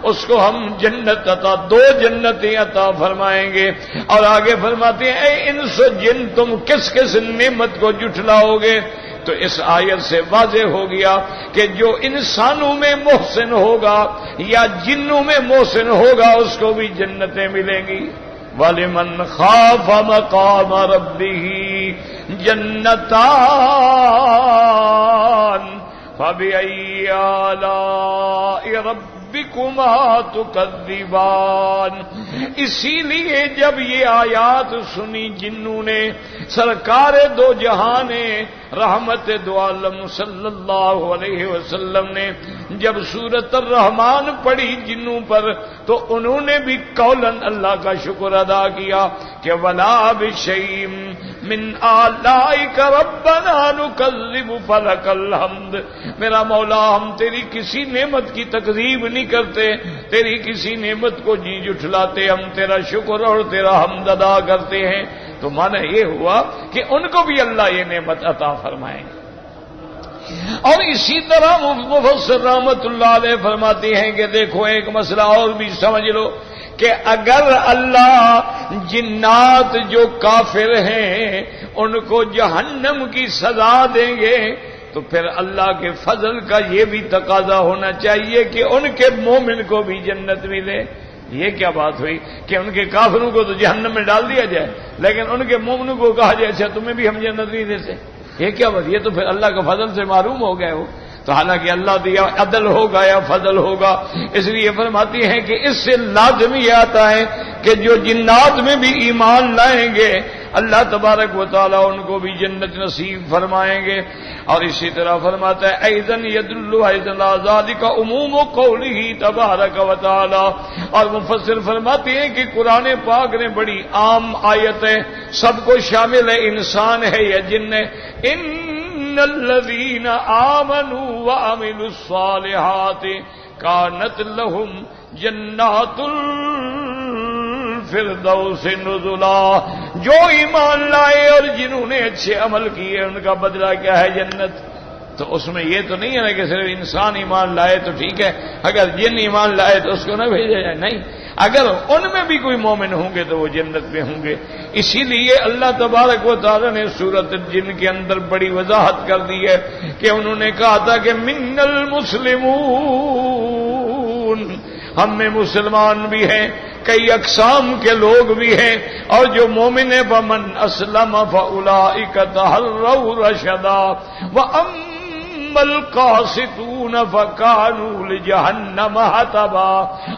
اس کو ہم جنت عطا، 2 جنتیں عطا فرمائیں گے۔ اور آگے فرماتے ہیں اے انس و جن تم کس کس نعمت کو جھٹلاؤ گے؟ تو اس آیت سے واضح ہو گیا کہ جو انسانوں میں محسن ہوگا یا جنوں میں محسن ہوگا اس کو بھی جنتیں ملیں گی۔ وَلِمَنْ خَافَ مَقَامَ رَبِّهِ جَنَّتَانِ فَبِأَيِّ آلَاءِ رَبِّكُمَا تُكَذِّبَانِ۔ اسی لیے جب یہ آیات سنی جنوں نے، سرکار دو جہاں نے رحمت دو عالم صلی اللہ علیہ وسلم نے جب سورۃ الرحمن پڑھی جنوں پر تو انہوں نے بھی قولاً اللہ کا شکر ادا کیا کہ وَلَا بِشَيْءٍ مِّنْ آلَائِكَ رَبَّنَا نُكَذِّبُ فَلَكَ الْحَمْدُ۔ میرا مولا ہم تیری کسی نعمت کی تکذیب نہیں کرتے، تیری کسی نعمت کو جی جھٹلاتے، ہم تیرا شکر اور تیرا حمد ادا کرتے ہیں۔ تو معنی یہ ہوا کہ ان کو بھی اللہ یہ نعمت عطا فرمائیں۔ اور اسی طرح مفسر رحمت اللہ علیہ فرماتے ہیں کہ دیکھو ایک مسئلہ اور بھی سمجھ لو کہ اگر اللہ جنات جو کافر ہیں ان کو جہنم کی سزا دیں گے تو پھر اللہ کے فضل کا یہ بھی تقاضا ہونا چاہیے کہ ان کے مومن کو بھی جنت ملے۔ یہ کیا بات ہوئی کہ ان کے کافروں کو تو جہنم میں ڈال دیا جائے لیکن ان کے مومنوں کو کہا جائے اچھا تمہیں بھی ہم جنت نہیں دیتے؟ یہ کیا بات؟ یہ تو پھر اللہ کا فضل سے معروم ہو گئے ہو۔ تو حالانکہ اللہ دیا عدل ہوگا یا فضل ہوگا، اس لیے فرماتی ہیں کہ اس سے لازمی آتا ہے کہ جو جنات میں بھی ایمان لائیں گے اللہ تبارک و تعالیٰ ان کو بھی جنت نصیب فرمائیں گے۔ اور اسی طرح فرماتا ہے ایذن یدل ایذن ذالک عموم قولہ تبارک و تعالیٰ۔ اور مفسر فرماتے ہیں کہ قرآن پاک نے بڑی عام آیت ہے، سب کو شامل ہے، انسان ہے یا جن ہے۔ ان الذین آمنوا وعملوا الصالحات کانت لہم جنات الفردوس نزلا۔ جو ایمان لائے اور جنہوں نے اچھے عمل کیے ان کا بدلہ کیا ہے؟ جنت۔ تو اس میں یہ تو نہیں ہے نا کہ صرف انسان ایمان لائے تو ٹھیک ہے، اگر جن ایمان لائے تو اس کو نہ بھیجا جائے، نہیں، اگر ان میں بھی کوئی مومن ہوں گے تو وہ جنت میں ہوں گے۔ اسی لیے اللہ تبارک و تعالیٰ نے سورۃ الجن کے اندر بڑی وضاحت کر دی ہے کہ انہوں نے کہا تھا کہ من المسلمون، ہم میں مسلمان بھی ہیں، کئی اقسام کے لوگ بھی ہیں، اور جو مومن ہے فمن اسلم فاولئک تحروا رشدا واما القاسطون فكانوا لجہنم حطبا۔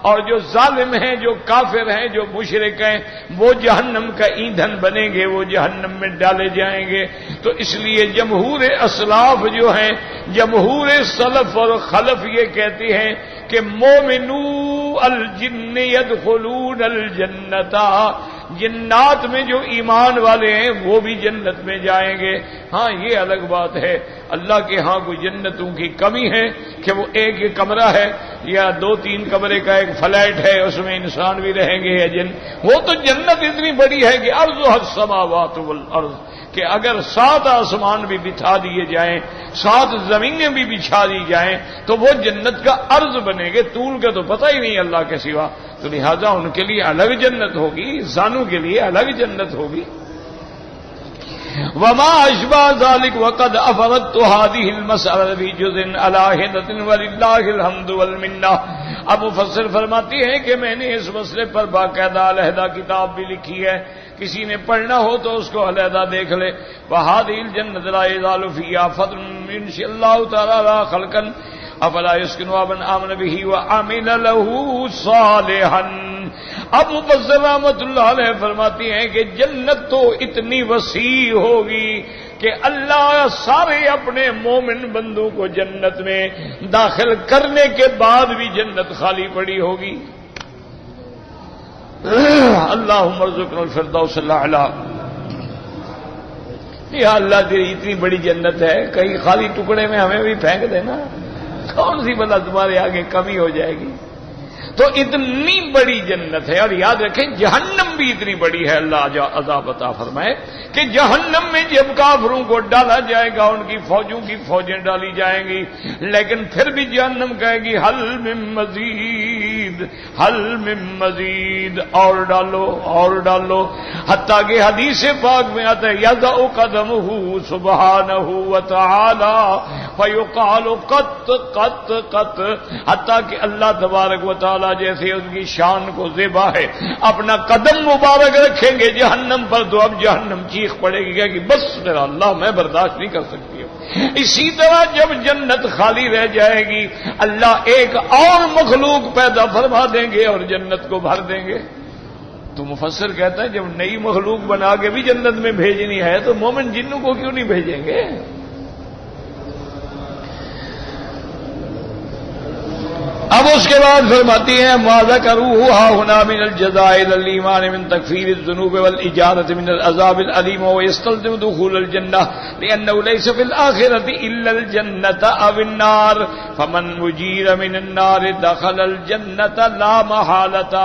اور جو ظالم ہیں، جو کافر ہیں، جو مشرک ہیں، وہ جہنم کا ایندھن بنیں گے، وہ جہنم میں ڈالے جائیں گے۔ تو اس لیے جمہور اسلاف جو ہیں، جمہور سلف اور خلف یہ کہتے ہیں کہ مومنو الجن يدخلون الجنت، جنات میں جو ایمان والے ہیں وہ بھی جنت میں جائیں گے۔ ہاں یہ الگ بات ہے اللہ کے ہاں کوئی جنتوں کی کمی ہے کہ وہ ایک کمرہ ہے یا 2-3 کمرے کا ایک فلیٹ ہے اس میں انسان بھی رہیں گے یا جن، وہ تو جنت اتنی بڑی ہے کہ ارضها السماوات والارض، کہ اگر 7 آسمان بھی بچھا دیے جائیں، 7 زمینیں بھی بچھا دی جائیں تو وہ جنت کا عرض بنے گے، طول کا تو پتہ ہی نہیں اللہ کے سوا۔ تو لہذا ان کے لیے الگ جنت ہوگی، انسانوں کے لیے الگ جنت ہوگی۔ وما اشبہ ذلك وقد افردت هذه المسألة في جزء على حدة ولله الحمد والمنہ۔ اب مفسر فرماتی ہیں کہ میں نے اس مسئلے پر باقاعدہ علیحدہ کتاب بھی لکھی ہے، کسی نے پڑھنا ہو تو اس کو علیحدہ دیکھ لے۔ وهذه الجنة لا يزال فيها فضل ان شاء الله تعالی خلقا افلا يسكن من آمن به وعمل له صالحا۔ اب مفسر رحمت اللہ علیہ فرماتی ہیں کہ جنت تو اتنی وسیع ہوگی کہ اللہ سارے اپنے مومن بندوں کو جنت میں داخل کرنے کے بعد بھی جنت خالی پڑی ہوگی۔ اللہم ارزقنا الفردوس الاعلی۔ یا اللہ تیری اتنی بڑی جنت ہے، کئی خالی ٹکڑے میں ہمیں بھی پھینک دینا، کون سی بلا تمہارے آگے کمی ہو جائے گی۔ تو اتنی بڑی جنت ہے. اور یاد رکھیں جہنم بھی اتنی بڑی ہے. اللہ عذاب عطا فرمائے کہ جہنم میں جب کافروں کو ڈالا جائے گا ان کی فوجوں کی فوجیں ڈالی جائیں گی، لیکن پھر بھی جہنم کہے گی حل من مزید، حل من مزید، اور ڈالو اور ڈالو. حتیٰ کہ حدیث پاک میں آتا ہے یضع قدمہ سبحانہ وتعالی فیقال قط قط قط، حتیٰ کہ اللہ تبارک و تعالی جیسے ان کی شان کو زیبا ہے اپنا قدم مبارک رکھیں گے جہنم پر تو اب جہنم چیخ پڑے گی کہ بس میرا اللہ میں برداشت نہیں کر سکتی ہوں. اسی طرح جب جنت خالی رہ جائے گی اللہ ایک اور مخلوق پیدا فرما دیں گے اور جنت کو بھر دیں گے. تو مفسر کہتا ہے جب نئی مخلوق بنا کے بھی جنت میں بھیجنی ہے تو مومن جنوں کو کیوں نہیں بھیجیں گے؟ اب اس کے بعد فرماتی ہیں ما ذکروہ ہنا من الجزاء الایمان من تکفیر الذنوب والاجارۃ من العذاب العلیم ويستلزم دخول الجنہ لانه ليس في الاخرۃ الا الجنۃ او النار فمن مجیر من النار دخل الجنۃ لا محالۃ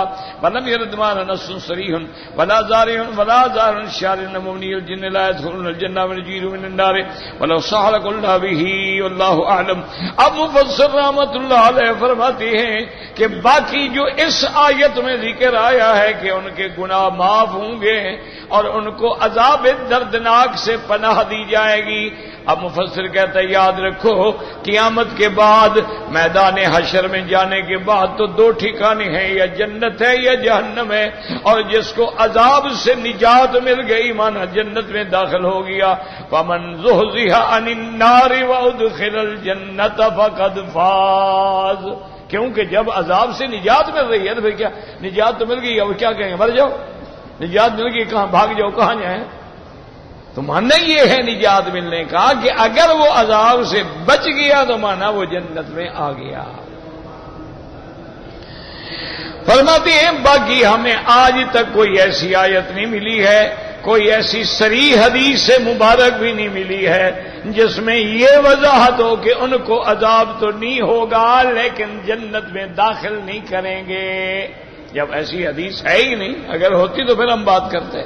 ولم يرد معنا نص صریح ولا زار شار مبنی الجن لا يدخلون الجنہ ومجیر من النار ولو صح لقلنا به والله اعلم. اب مفسر رحمۃ اللہ علیہ فرماتے ہیں کہ باقی جو اس آیت میں ذکر آیا ہے کہ ان کے گناہ معاف ہوں گے اور ان کو عذاب دردناک سے پناہ دی جائے گی. اب مفسر کہتا ہے یاد رکھو قیامت کے بعد میدان حشر میں جانے کے بعد تو دو ٹھکانے ہیں، یا جنت ہے یا جہنم ہے. اور جس کو عذاب سے نجات مل گئی مانا جنت میں داخل ہو گیا. فمن زحزح عن النار وادخل الجنۃ فقد فاز. کیونکہ جب عذاب سے نجات مل رہی ہے تو پھر کیا نجات تو مل گئی، اب کیا کہیں گے مر جاؤ؟ نجات مل گئی کہاں بھاگ جاؤ کہاں جائیں؟ تو ماننا یہ ہے نجات ملنے کا کہ اگر وہ عذاب سے بچ گیا تو مانا وہ جنت میں آ گیا. فرماتے ہیں باقی ہمیں آج تک کوئی ایسی آیت نہیں ملی ہے، کوئی ایسی صریح حدیث مبارک بھی نہیں ملی ہے جس میں یہ وضاحت ہو کہ ان کو عذاب تو نہیں ہوگا لیکن جنت میں داخل نہیں کریں گے. جب ایسی حدیث ہے ہی نہیں، اگر ہوتی تو پھر ہم بات کرتے.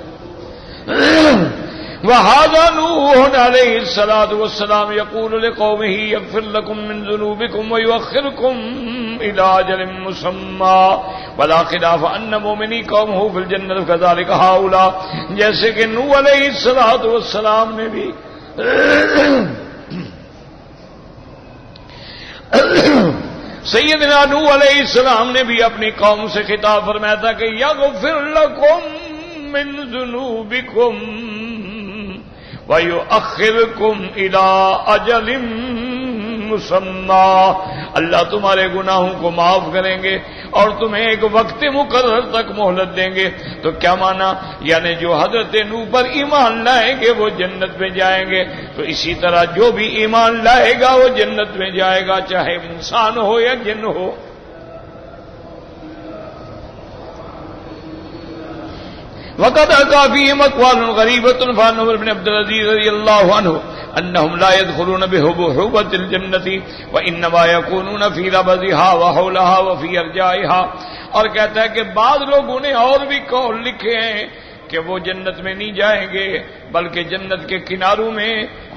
وَهَذَا نُوحٌ عَلَيْهِ الصَّلَاةُ وَالسَّلَامُ يَقُولُ لِقَوْمِهِ يَغْفِرْ لَكُم مِّن ذُنُوبِكُمْ وَيُؤَخِّرُكُمْ إِلَىٰ أَجَلٍ مُّسَمًّى وَلَا خِلَافَ أَنَّ مُؤْمِنِي قَوْمَهُ فِي الْجَنَّةِ كَذَٰلِكَ هَٰؤُلَاءِ. جیسے کہ نوح علیہ الصلوۃ والسلام نے بھی سیدنا نوح علیہ السلام نے بھی اپنی قوم سے خطاب فرمایا تھا کہ یغفر لکم من ذنوبکم وَيُؤَخِّرُكُمْ إِلَىٰ أَجَلٍ مُّسَمًّى. اللہ تمہارے گناہوں کو معاف کریں گے اور تمہیں ایک وقت مقرر تک مہلت دیں گے. تو کیا مانا؟ یعنی جو حضرت نوح پر ایمان لائیں گے وہ جنت میں جائیں گے. تو اسی طرح جو بھی ایمان لائے گا وہ جنت میں جائے گا، چاہے انسان ہو یا جن ہو. وقد حكى فيهم أقوال غريبة فعن عمر بن عبد العزيز رضي الله عنه أنهم لا يدخلون بحبوبة الجنة وإنما يكونون في ربضها وحولها وفي أرجائها. اور کہتا ہے کہ بعض لوگوں نے اور بھی قول لکھے ہیں کہ وہ جنت میں نہیں جائیں گے بلکہ جنت کے کناروں میں،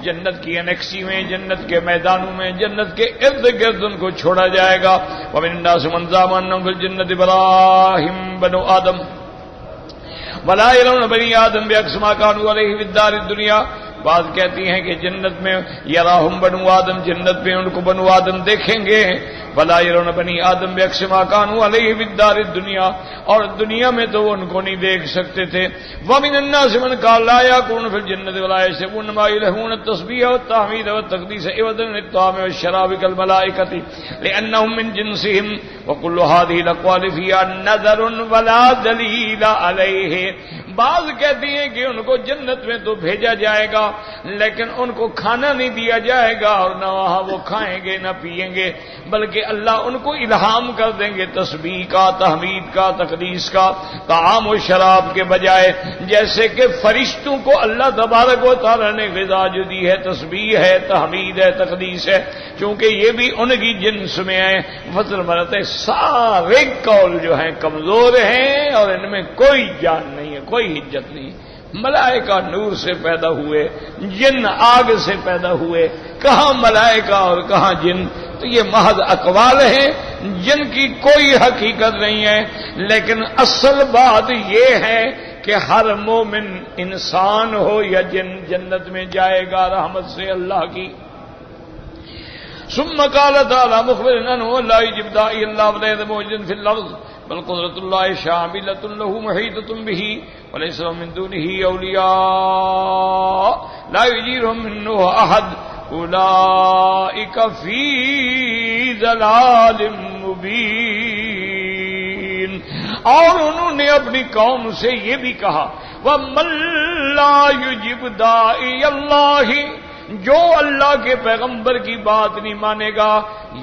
جنت کی انیکسی میں، جنت کے میدانوں میں، جنت کے ارد گرد ان کو چھوڑا جائے گا. ومن الناس من زعم أنهم في الجنة براهم بنو آدم ولا يرون بني آدم بعكس ما كانوا عليه في الدار الدنيا. بعض کہتی ہیں کہ جنت میں یراہم بنو آدم، جنت میں ان کو بنو آدم دیکھیں گے. ولا يرون بني آدم بعكس ما كانوا عليه في الدار الدنيا، اور دنیا میں تو وہ ان کو نہیں دیکھ سکتے تھے. ومن الناس من قال لا يكون في الجنة ولا يشربون ما يلهون التسبيح والتحميد والتقديس عوضا للطعام والشراب كالملائكة لأنهم من جنسهم. وكل هذه الأقوال فيها نظر ولا دليل عليه. بعض کہتی ہیں کہ ان کو جنت میں تو بھیجا جائے گا لیکن ان کو کھانا نہیں دیا جائے گا اور نہ وہاں وہ کھائیں گے نہ پیئیں گے، بلکہ اللہ ان کو الہام کر دیں گے تسبیح کا، تحمید کا، تقدیس کا، طعام و شراب کے بجائے، جیسے کہ فرشتوں کو اللہ تبارک و تعالی نے غذا جو دی ہے تسبیح ہے، تحمید ہے، تقدیس ہے، چونکہ یہ بھی ان کی جنس میں ہے۔ فضل مرتے سارے قول جو ہیں کمزور ہیں اور ان میں کوئی جان نہیں ہے، کوئی حجت نہیں۔ ملائکہ نور سے پیدا ہوئے، جن آگ سے پیدا ہوئے، کہاں ملائکہ اور کہاں جن؟ تو یہ محض اقوال ہیں جن کی کوئی حقیقت نہیں ہے، لیکن اصل بات یہ ہے کہ ہر مومن انسان ہو یا جن جنت میں جائے گا رحمت سے اللہ کی۔ ثم قال تعالی مخبرا انه لا يجب داعي الله وليس موجود في الارض بل قدرة الله شاملة له محيطة به وليس من دونه أولياء لا يجيرهم منه أحد أولئك في ضلال مبين۔ اور انہوں نے اپنی قوم سے یہ بھی کہا وَمَن لَّا يُجِبْ دَاعِيَ اللَّهِ، جو اللہ کے پیغمبر کی بات نہیں مانے گا،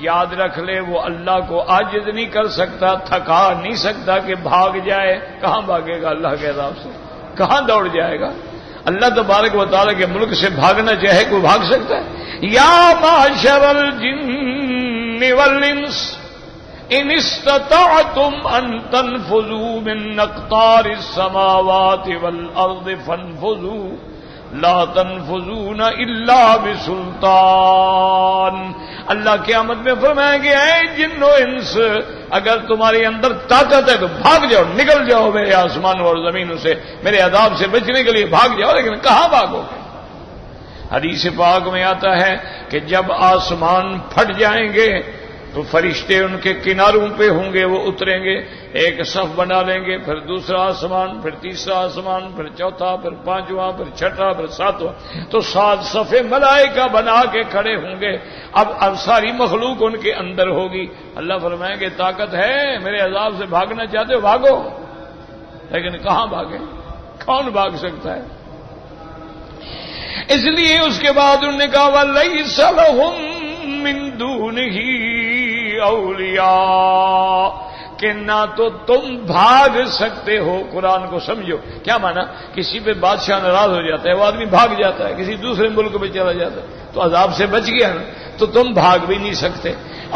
یاد رکھ لے وہ اللہ کو عاجز نہیں کر سکتا، تھکا نہیں سکتا کہ بھاگ جائے۔ کہاں بھاگے گا اللہ کے عذاب سے؟ کہاں دوڑ جائے گا؟ اللہ تبارک و تعالیٰ کے ملک سے بھاگنا چاہے کوئی بھاگ سکتا ہے؟ یا معشر الجن والانس ان استطعتم ان تنفذوا من اقطار السماوات والارض فانفذوا لا تنفذون الا بسلطان۔ اللہ قیامت میں فرمائیں گے اے جن و انس، اگر تمہارے اندر طاقت ہے تو بھاگ جاؤ، نکل جاؤ میرے آسمانوں اور زمینوں سے، میرے عذاب سے بچنے کے لیے بھاگ جاؤ، لیکن کہاں بھاگو گے؟ حدیث پاک میں آتا ہے کہ جب آسمان پھٹ جائیں گے تو فرشتے ان کے کناروں پہ ہوں گے، وہ اتریں گے، ایک صف بنا لیں گے، پھر دوسرا آسمان، پھر تیسرا آسمان، پھر چوتھا، پھر پانچواں، پھر چھٹا، پھر ساتواں، تو 7 صفیں ملائکہ بنا کے کھڑے ہوں گے۔ اب ساری مخلوق ان کے اندر ہوگی۔ اللہ فرمائیں گے طاقت ہے میرے عذاب سے بھاگنا چاہتے ہو بھاگو، لیکن کہاں بھاگے؟ کون بھاگ سکتا ہے؟ اس لیے اس کے بعد انہوں نے کہا وَلَيْسَ لَهُم مِّن دُونِهِ اولیاء، کہ نہ تو تم بھاگ سکتے ہو۔ قرآن کو سمجھو، کیا مانا؟ کسی پہ بادشاہ ناراض ہو جاتا ہے، وہ آدمی بھاگ جاتا ہے، کسی دوسرے ملک پہ چلا جاتا ہے تو عذاب سے بچ گیا نا، تو تم بھاگ بھی نہیں سکتے۔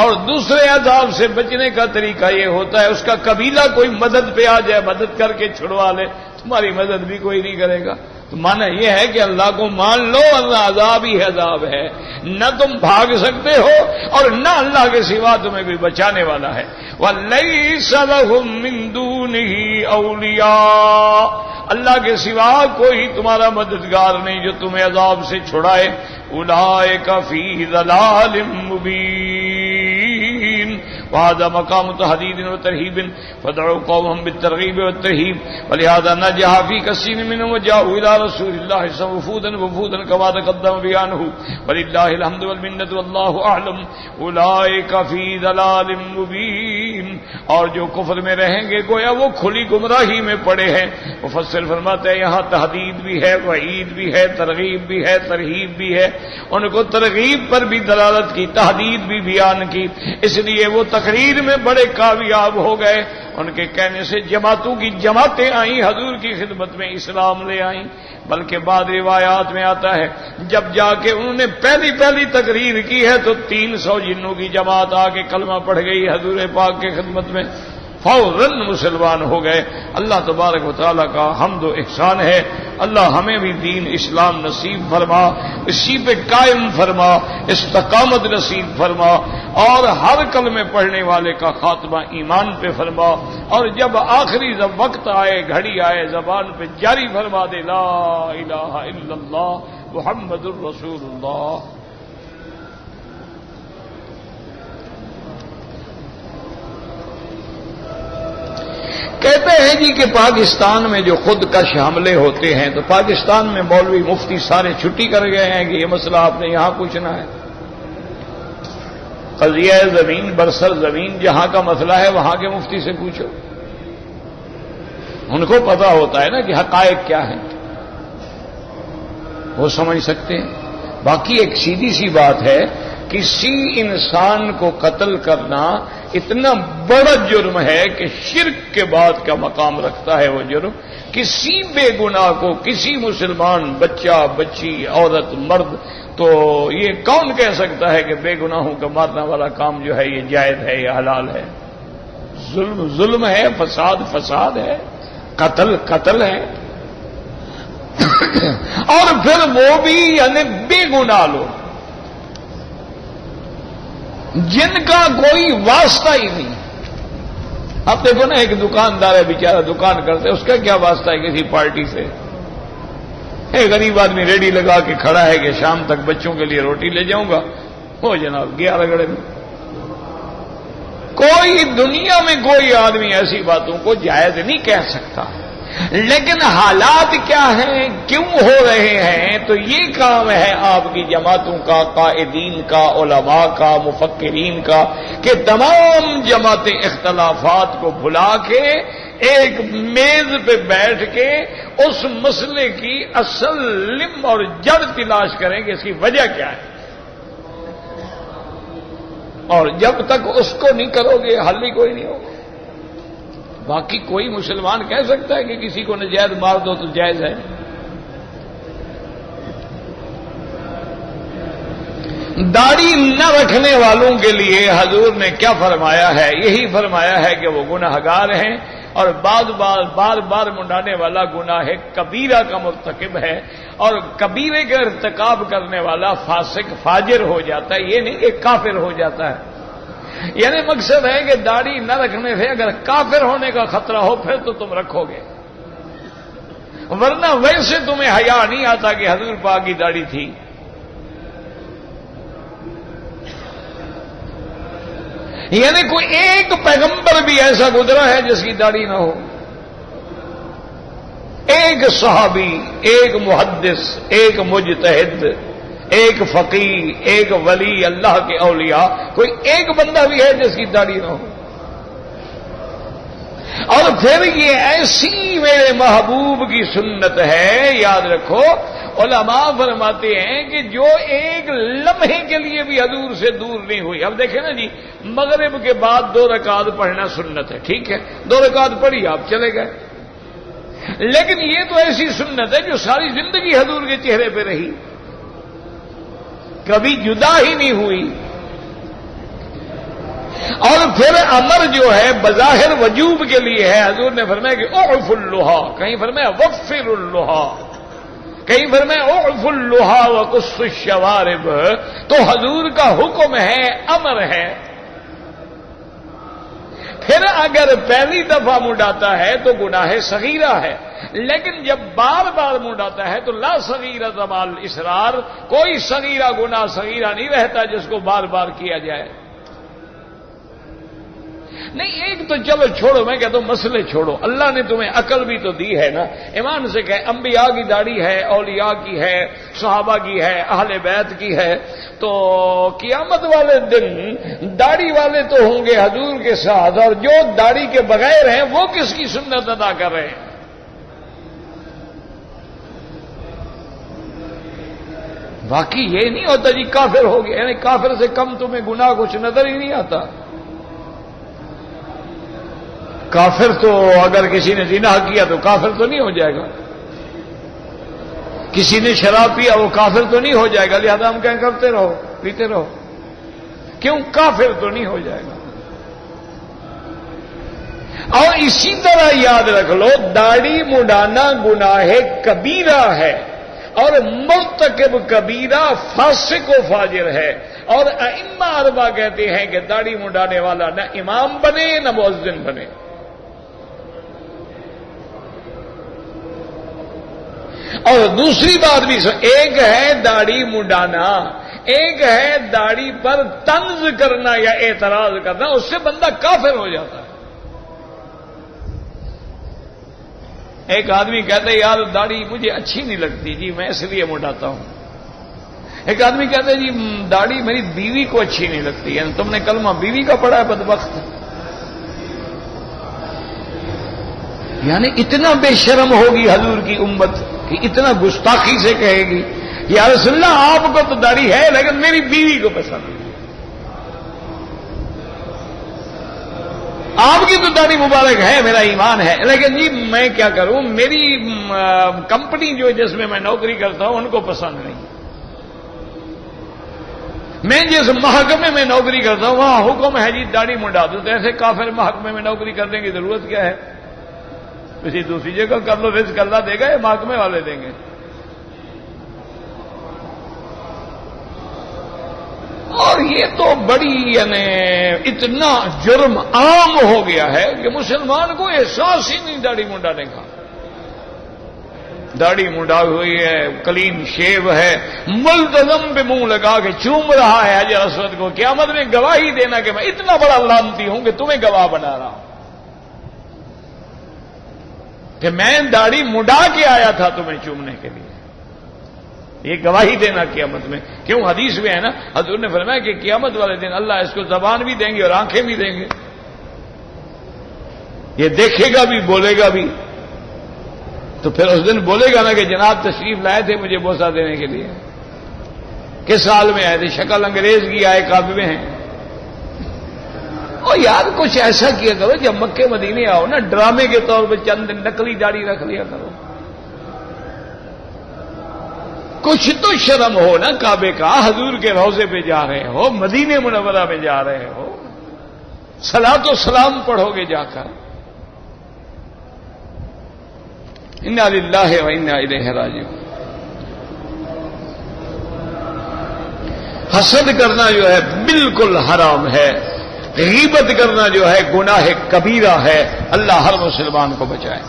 اور دوسرے عذاب سے بچنے کا طریقہ یہ ہوتا ہے اس کا قبیلہ کوئی مدد پہ آ جائے، مدد کر کے چھڑوا لے، تمہاری مدد بھی کوئی نہیں کرے گا۔ تو مانا یہ ہے کہ اللہ کو مان لو، اللہ عذاب ہی عذاب ہے، نہ تم بھاگ سکتے ہو اور نہ اللہ کے سوا تمہیں کوئی بچانے والا ہے۔ وَلَيْسَ لَهُم مِّن دُونِهِ أَوْلِيَاء، اللہ کے سوا کوئی تمہارا مددگار نہیں جو تمہیں عذاب سے چھڑائے۔ أُولَئِكَ فِي ضَلَالٍ مُّبِينٍ۔ وهذا مقام تحديد وترهيب فدعوا قومهم بالترغيب والترهيب ولهذا نجح في كثير منهم وجاءوا الى رسول الله صلى الله عليه وسلم وفودا كما تقدم بيانه ولله الحمد والمنة والله اعلم اولئك في ضلال مبين۔ اور جو کفر میں رہیں گے گویا وہ کھلی گمراہی میں پڑے ہیں۔ مفسر فرماتے ہیں یہاں تحدید بھی ہے، وعید بھی ہے، ترغیب بھی ہے، ترہیب بھی ہے۔ ان کو ترغیب پر بھی دلالت کی، تحدید بھی بیان کی، اس لیے وہ تقریر میں بڑے کامیاب ہو گئے۔ ان کے کہنے سے جماعتوں کی جماعتیں آئیں، حضور کی خدمت میں اسلام لے آئیں۔ بلکہ بعض روایات میں آتا ہے جب جا کے انہوں نے پہلی تقریر کی ہے تو 300 جنوں کی جماعت آ کے کلمہ پڑھ گئی حضور پاک کے خدمت میں، فوراً مسلمان ہو گئے۔ اللہ تبارک و تعالیٰ کا حمد و احسان ہے، اللہ ہمیں بھی دین اسلام نصیب فرما، اسی پہ قائم فرما، استقامت نصیب فرما، اور ہر کلمے پڑھنے والے کا خاتمہ ایمان پہ فرما، اور جب آخری وقت آئے، گھڑی آئے، زبان پہ جاری فرما دے لا الہ الا اللہ محمد الرسول اللہ۔ کہتے ہیں جی کہ پاکستان میں جو خود کش حملے ہوتے ہیں تو پاکستان میں مولوی مفتی سارے چھٹی کر گئے ہیں کہ یہ مسئلہ آپ نے یہاں پوچھنا ہے۔ قضیہ زمین برسر زمین جہاں کا مسئلہ ہے وہاں کے مفتی سے پوچھو، ان کو پتا ہوتا ہے نا کہ حقائق کیا ہیں۔ وہ سمجھ سکتے ہیں. باقی ایک سیدھی سی بات ہے، کسی انسان کو قتل کرنا اتنا بڑا جرم ہے کہ شرک کے بعد کا مقام رکھتا ہے وہ جرم. کسی بے گناہ کو، کسی مسلمان بچہ بچی عورت مرد، تو یہ کون کہہ سکتا ہے کہ بے گناہوں کا مارنا والا کام جو ہے یہ جائز ہے، یہ حلال ہے؟ ظلم ظلم ہے، فساد فساد ہے، قتل قتل ہے. اور پھر وہ بھی یعنی بے گناہ لوگ جن کا کوئی واسطہ ہی نہیں. اب دیکھو نا، ایک دکاندار ہے بیچارہ، دکان کرتے، اس کا کیا واسطہ ہے کسی پارٹی سے؟ ایک غریب آدمی ریڈی لگا کے کھڑا ہے کہ شام تک بچوں کے لیے روٹی لے جاؤں گا، وہ جناب گیا رگڑے میں. کوئی دنیا میں کوئی آدمی ایسی باتوں کو جائز نہیں کہہ سکتا. لیکن حالات کیا ہیں، کیوں ہو رہے ہیں؟ تو یہ کام ہے آپ کی جماعتوں کا، قائدین کا، علماء کا، مفکرین کا، کہ تمام جماعتیں اختلافات کو بھلا کے ایک میز پہ بیٹھ کے اس مسئلے کی اصل لم اور جڑ تلاش کریں کہ اس کی وجہ کیا ہے. اور جب تک اس کو نہیں کرو گے حل بھی کوئی نہیں ہوگا. باقی کوئی مسلمان کہہ سکتا ہے کہ کسی کو ناجائز مار دو تو جائز ہے؟ داڑھی نہ رکھنے والوں کے لیے حضور نے کیا فرمایا ہے؟ یہی فرمایا ہے کہ وہ گناہگار ہیں، اور بار بار منڈانے والا گناہ کبیرہ کا مرتکب ہے، اور کبیرے کا ارتکاب کرنے والا فاسق فاجر ہو جاتا ہے، یہ نہیں کہ کافر ہو جاتا ہے. یعنی مقصد ہے کہ داڑھی نہ رکھنے سے اگر کافر ہونے کا خطرہ ہو پھر تو تم رکھو گے، ورنہ ویسے تمہیں حیا نہیں آتا کہ حضور پاک کی داڑھی تھی. یعنی کوئی ایک پیغمبر بھی ایسا گزرا ہے جس کی داڑھی نہ ہو؟ ایک صحابی، ایک محدث، ایک مجتہد، ایک فقیہ، ایک ولی اللہ کے اولیاء، کوئی ایک بندہ بھی ہے جس کی داڑھی نہ ہو؟ اور پھر یہ ایسی میرے محبوب کی سنت ہے، یاد رکھو، علماء فرماتے ہیں کہ جو ایک لمحے کے لیے بھی حضور سے دور نہیں ہوئی. اب دیکھیں نا جی، مغرب کے بعد 2 رکعت پڑھنا سنت ہے، ٹھیک ہے، 2 رکعت پڑھی آپ چلے گئے. لیکن یہ تو ایسی سنت ہے جو ساری زندگی حضور کے چہرے پہ رہی، کبھی جدا ہی نہیں ہوئی. اور پھر امر جو ہے بظاہر وجوب کے لیے ہے. حضور نے فرمایا کہ اعف اللحا، کہیں فرمایا وفر اللحا، کہیں فرمایا اعف اللحا وقص الشوارب. تو حضور کا حکم ہے، امر ہے. پھر اگر پہلی دفعہ منڈاتا ہے تو گناہ صغیرہ ہے، لیکن جب بار بار منڈاتا ہے تو لا صغیرۃ مع الاصرار، کوئی صغیرہ گناہ صغیرہ نہیں رہتا جس کو بار بار کیا جائے. نہیں، ایک تو چلو چھوڑو، میں کہتا ہوں مسئلے چھوڑو، اللہ نے تمہیں عقل بھی تو دی ہے نا. ایمان سے کہ انبیاء کی داڑھی ہے، اولیاء کی ہے، صحابہ کی ہے، اہل بیت کی ہے. تو قیامت والے دن داڑھی والے تو ہوں گے حضور کے ساتھ، اور جو داڑھی کے بغیر ہیں وہ کس کی سنت ادا کر رہے ہیں؟ باقی یہ نہیں ہوتا جی کافر ہو گیا، یعنی کافر سے کم تمہیں گناہ کچھ نظر ہی نہیں آتا. کافر تو اگر کسی نے زنا کیا تو کافر تو نہیں ہو جائے گا، کسی نے شراب پیا وہ کافر تو نہیں ہو جائے گا. لہذا ہم کہیں کرتے رہو، پیتے رہو، کیوں؟ کافر تو نہیں ہو جائے گا. اور اسی طرح یاد رکھ لو، داڑھی منڈانا گناہ کبیرہ ہے، اور مرتکب کبیرہ فاسق و فاجر ہے. اور ائمہ اربعہ کہتے ہیں کہ داڑھی منڈانے والا نہ امام بنے نہ مؤذن بنے. اور دوسری بات بھی ایک ہے داڑھی منڈانا، ایک ہے داڑھی پر طنز کرنا یا اعتراض کرنا، اس سے بندہ کافر ہو جاتا ہے. ایک آدمی کہتا ہے یار داڑھی مجھے اچھی نہیں لگتی جی، میں اس لیے منڈاتا ہوں. ایک آدمی کہتا ہے جی داڑھی میری بیوی کو اچھی نہیں لگتی. یعنی تم نے کلمہ بیوی کا پڑھا ہے بدبخت؟ یعنی اتنا بے شرم ہوگی حضور کی امت کہ اتنا گستاخی سے کہے گی یا رسول اللہ آپ کو تو داڑھی ہے لیکن میری بیوی کو پسند نہیں، آپ کی تو داڑھی مبارک ہے، میرا ایمان ہے، لیکن جی میں کیا کروں، میری کمپنی جو جس میں میں نوکری کرتا ہوں ان کو پسند نہیں، میں جس محکمے میں نوکری کرتا ہوں وہاں حکم ہے جی داڑھی منڈا دو، تو ایسے کافر محکمے میں نوکری کرنے کی ضرورت کیا ہے، کسی دوسری جگہ کر لو، رزق اللہ دے گا یا محکمے والے دیں گے؟ اور یہ تو بڑی یعنی اتنا جرم عام ہو گیا ہے کہ مسلمان کو احساس ہی نہیں داڑھی منڈانے کا، داڑھی منڈا ہوئی ہے، کلین شیو ہے، ملتزم پہ منہ لگا کے چوم رہا ہے حجر اسود کو، قیامت میں گواہی دینا کہ میں اتنا بڑا لعنتی ہوں کہ تمہیں گواہ بنا رہا ہوں کہ میں داڑھی منڈا کے آیا تھا تمہیں چومنے کے لیے، یہ گواہی دینا قیامت میں۔ کیوں حدیث میں ہے نا، حضور نے فرمایا کہ قیامت والے دن اللہ اس کو زبان بھی دیں گے اور آنکھیں بھی دیں گے، یہ دیکھے گا بھی بولے گا بھی، تو پھر اس دن بولے گا نا کہ جناب تشریف لائے تھے مجھے بوسہ دینے کے لیے، کس سال میں آئے تھے، شکل انگریز کی آئے کعبے میں ہیں، اور یار کچھ ایسا کیا کرو جب مکے مدینے آؤ نا، ڈرامے کے طور پہ چند دن نقلی داڑھی رکھ لیا کرو، کچھ تو شرم ہو نا، کعبے کا حضور کے روضے پہ جا رہے ہو، مدینے منورہ میں جا رہے ہو، صلاۃ و سلام پڑھو گے جا کر۔ انا للہ و انا الیہ راجعون۔ حسد کرنا جو ہے بالکل حرام ہے، غیبت کرنا جو ہے گناہ کبیرہ ہے، اللہ ہر مسلمان کو بچائے۔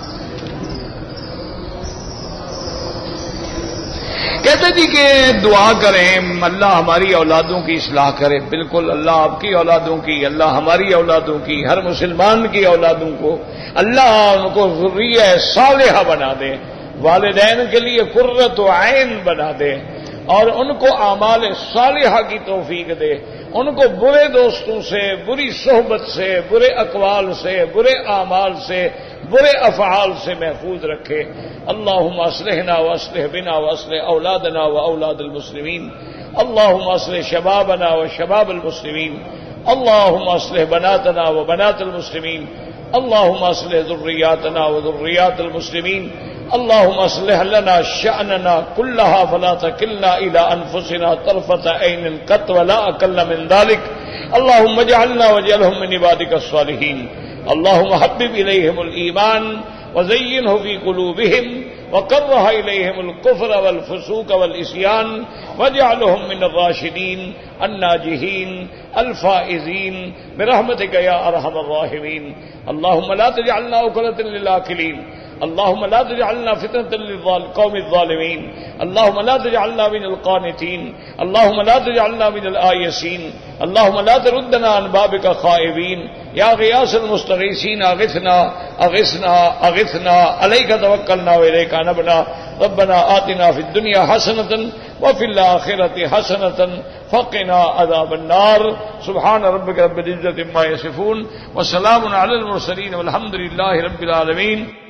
کہتے جی کہ دعا کریں اللہ ہماری اولادوں کی اصلاح کرے، بالکل اللہ آپ کی اولادوں کی، اللہ ہماری اولادوں کی، ہر مسلمان کی اولادوں کو اللہ ان کو ذریہ صالحہ بنا دے، والدین کے لیے قرۃ عین بنا دے، اور ان کو اعمال صالحہ کی توفیق دے، ان کو برے دوستوں سے، بری صحبت سے، برے اقوال سے، برے اعمال سے، برے افعال سے محفوظ رکھے۔ اللہم اصلحنا واصلح بنا واصلح اولادنا واولاد المسلمین، اللہم اصلح شبابنا وشباب المسلمین، اللہم اصلح بناتنا وبنات المسلمین، اللہم اصلح ذریاتنا وذریات المسلمین، اللہم اصلح لنا شأننا کلہا فلا تکلنا الی انفسنا طرفۃ عین قط ولا اقل من ذلک، اللہم اجعلنا واجعلہم من عبادک الصالحین، اللہم حبب الیہم الایمان وزینہ فی قلوبہم وکرہ الیہم الکفر والفسوق والعصیان واجعلہم من الراشدین الناجحین الفائزین برحمتک یا ارحم الراحمین، اللہم لا تجعلنا عقدۃ للآکلین، اللهم لا تجعلنا فتنة للقوم الظالمين، اللهم لا تجعلنا من القانتين، اللهم لا تجعلنا من الآيسين، اللهم لا تردنا عن بابك خائبين، يا غياث المستغيثين اغثنا اغثنا اغثنا، عليك توكلنا وإليك أنبنا، ربنا آتنا في الدنيا حسنة وفي الآخرة حسنة فقنا عذاب النار، سبحان ربك رب العزة عما يصفون وسلام على المرسلين والحمد لله رب العالمين۔